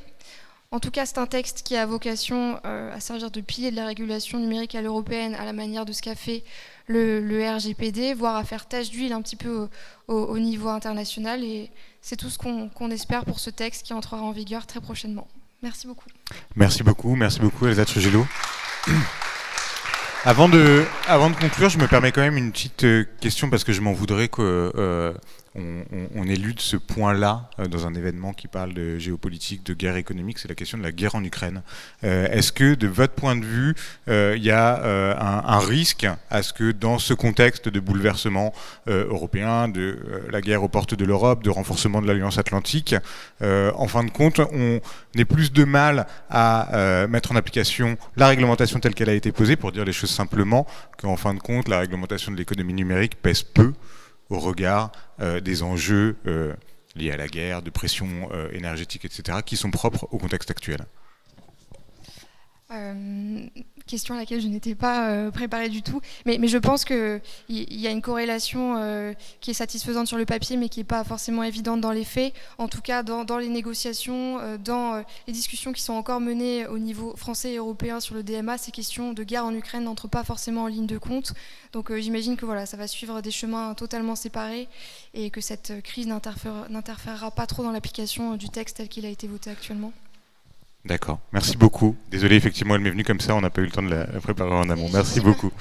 En tout cas, c'est un texte qui a vocation à servir de pilier de la régulation numérique à l'européenne, à la manière de ce qu'a fait le RGPD, voire à faire tache d'huile un petit peu au niveau international. Et c'est tout ce qu'on espère pour ce texte qui entrera en vigueur très prochainement. Merci beaucoup. Merci beaucoup Elsa Trujillo. Avant de conclure, je me permets quand même une petite question parce que je m'en voudrais que on élude ce point-là dans un événement qui parle de géopolitique, de guerre économique, c'est la question de la guerre en Ukraine. Est-ce que, de votre point de vue, il y a un risque à ce que dans ce contexte de bouleversement européen, de la guerre aux portes de l'Europe, de renforcement de l'Alliance Atlantique, en fin de compte, on ait plus de mal à mettre en application la réglementation telle qu'elle a été posée, pour dire les choses simplement, qu'en fin de compte, la réglementation de l'économie numérique pèse peu au regard des enjeux liés à la guerre, de pression énergétique, etc., qui sont propres au contexte actuel. Question à laquelle je n'étais pas préparée du tout, mais je pense qu'il y a une corrélation qui est satisfaisante sur le papier, mais qui n'est pas forcément évidente dans les faits. En tout cas, dans les négociations, dans les discussions qui sont encore menées au niveau français et européen sur le DMA, ces questions de guerre en Ukraine n'entrent pas forcément en ligne de compte. Donc j'imagine que ça va suivre des chemins totalement séparés et que cette crise n'interférera pas trop dans l'application du texte tel qu'il a été voté actuellement. D'accord, merci beaucoup. Désolé, effectivement, elle m'est venue comme ça, on n'a pas eu le temps de la préparer en amont. Merci beaucoup.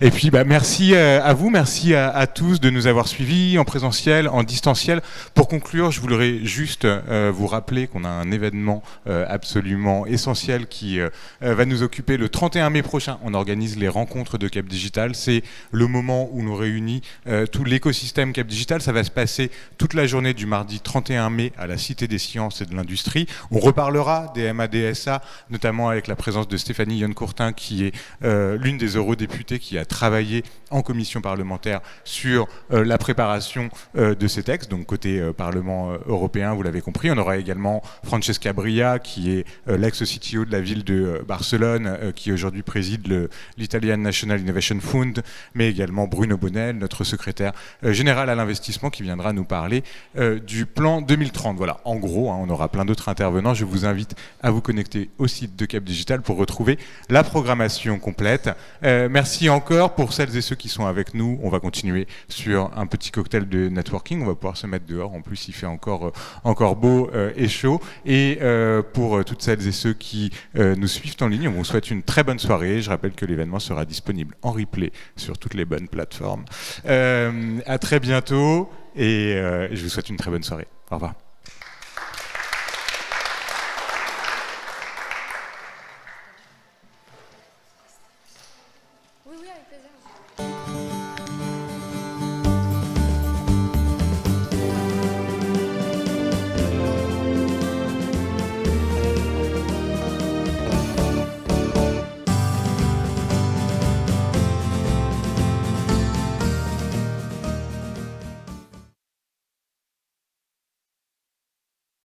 Et puis, merci à vous, merci à tous de nous avoir suivis en présentiel, en distanciel. Pour conclure, je voudrais juste vous rappeler qu'on a un événement absolument essentiel qui va nous occuper le 31 mai prochain. On organise les rencontres de Cap Digital. C'est le moment où nous réunit tout l'écosystème Cap Digital. Ça va se passer toute la journée du mardi 31 mai à la Cité des Sciences et de l'Industrie. On reparlera des MADSA, notamment avec la présence de Stéphanie Yonne-Courtin, qui est l'une des eurodéputées qui a travaillé en commission parlementaire sur la préparation de ces textes, donc côté Parlement européen, vous l'avez compris. On aura également Francesca Bria, qui est l'ex-CTO de la ville de Barcelone, qui aujourd'hui préside l'Italian National Innovation Fund, mais également Bruno Bonnel, notre secrétaire général à l'investissement, qui viendra nous parler du plan 2030. Voilà, en gros, on aura plein d'autres intervenants. Je vous invite à vous connecter au site de Cap Digital pour retrouver la programmation complète. Merci encore pour celles et ceux qui sont avec nous. On va continuer sur un petit cocktail de networking. On va pouvoir se mettre dehors. En plus, il fait encore beau et chaud. Et pour toutes celles et ceux qui nous suivent en ligne, on vous souhaite une très bonne soirée. Je rappelle que l'événement sera disponible en replay sur toutes les bonnes plateformes. À très bientôt et je vous souhaite une très bonne soirée. Au revoir.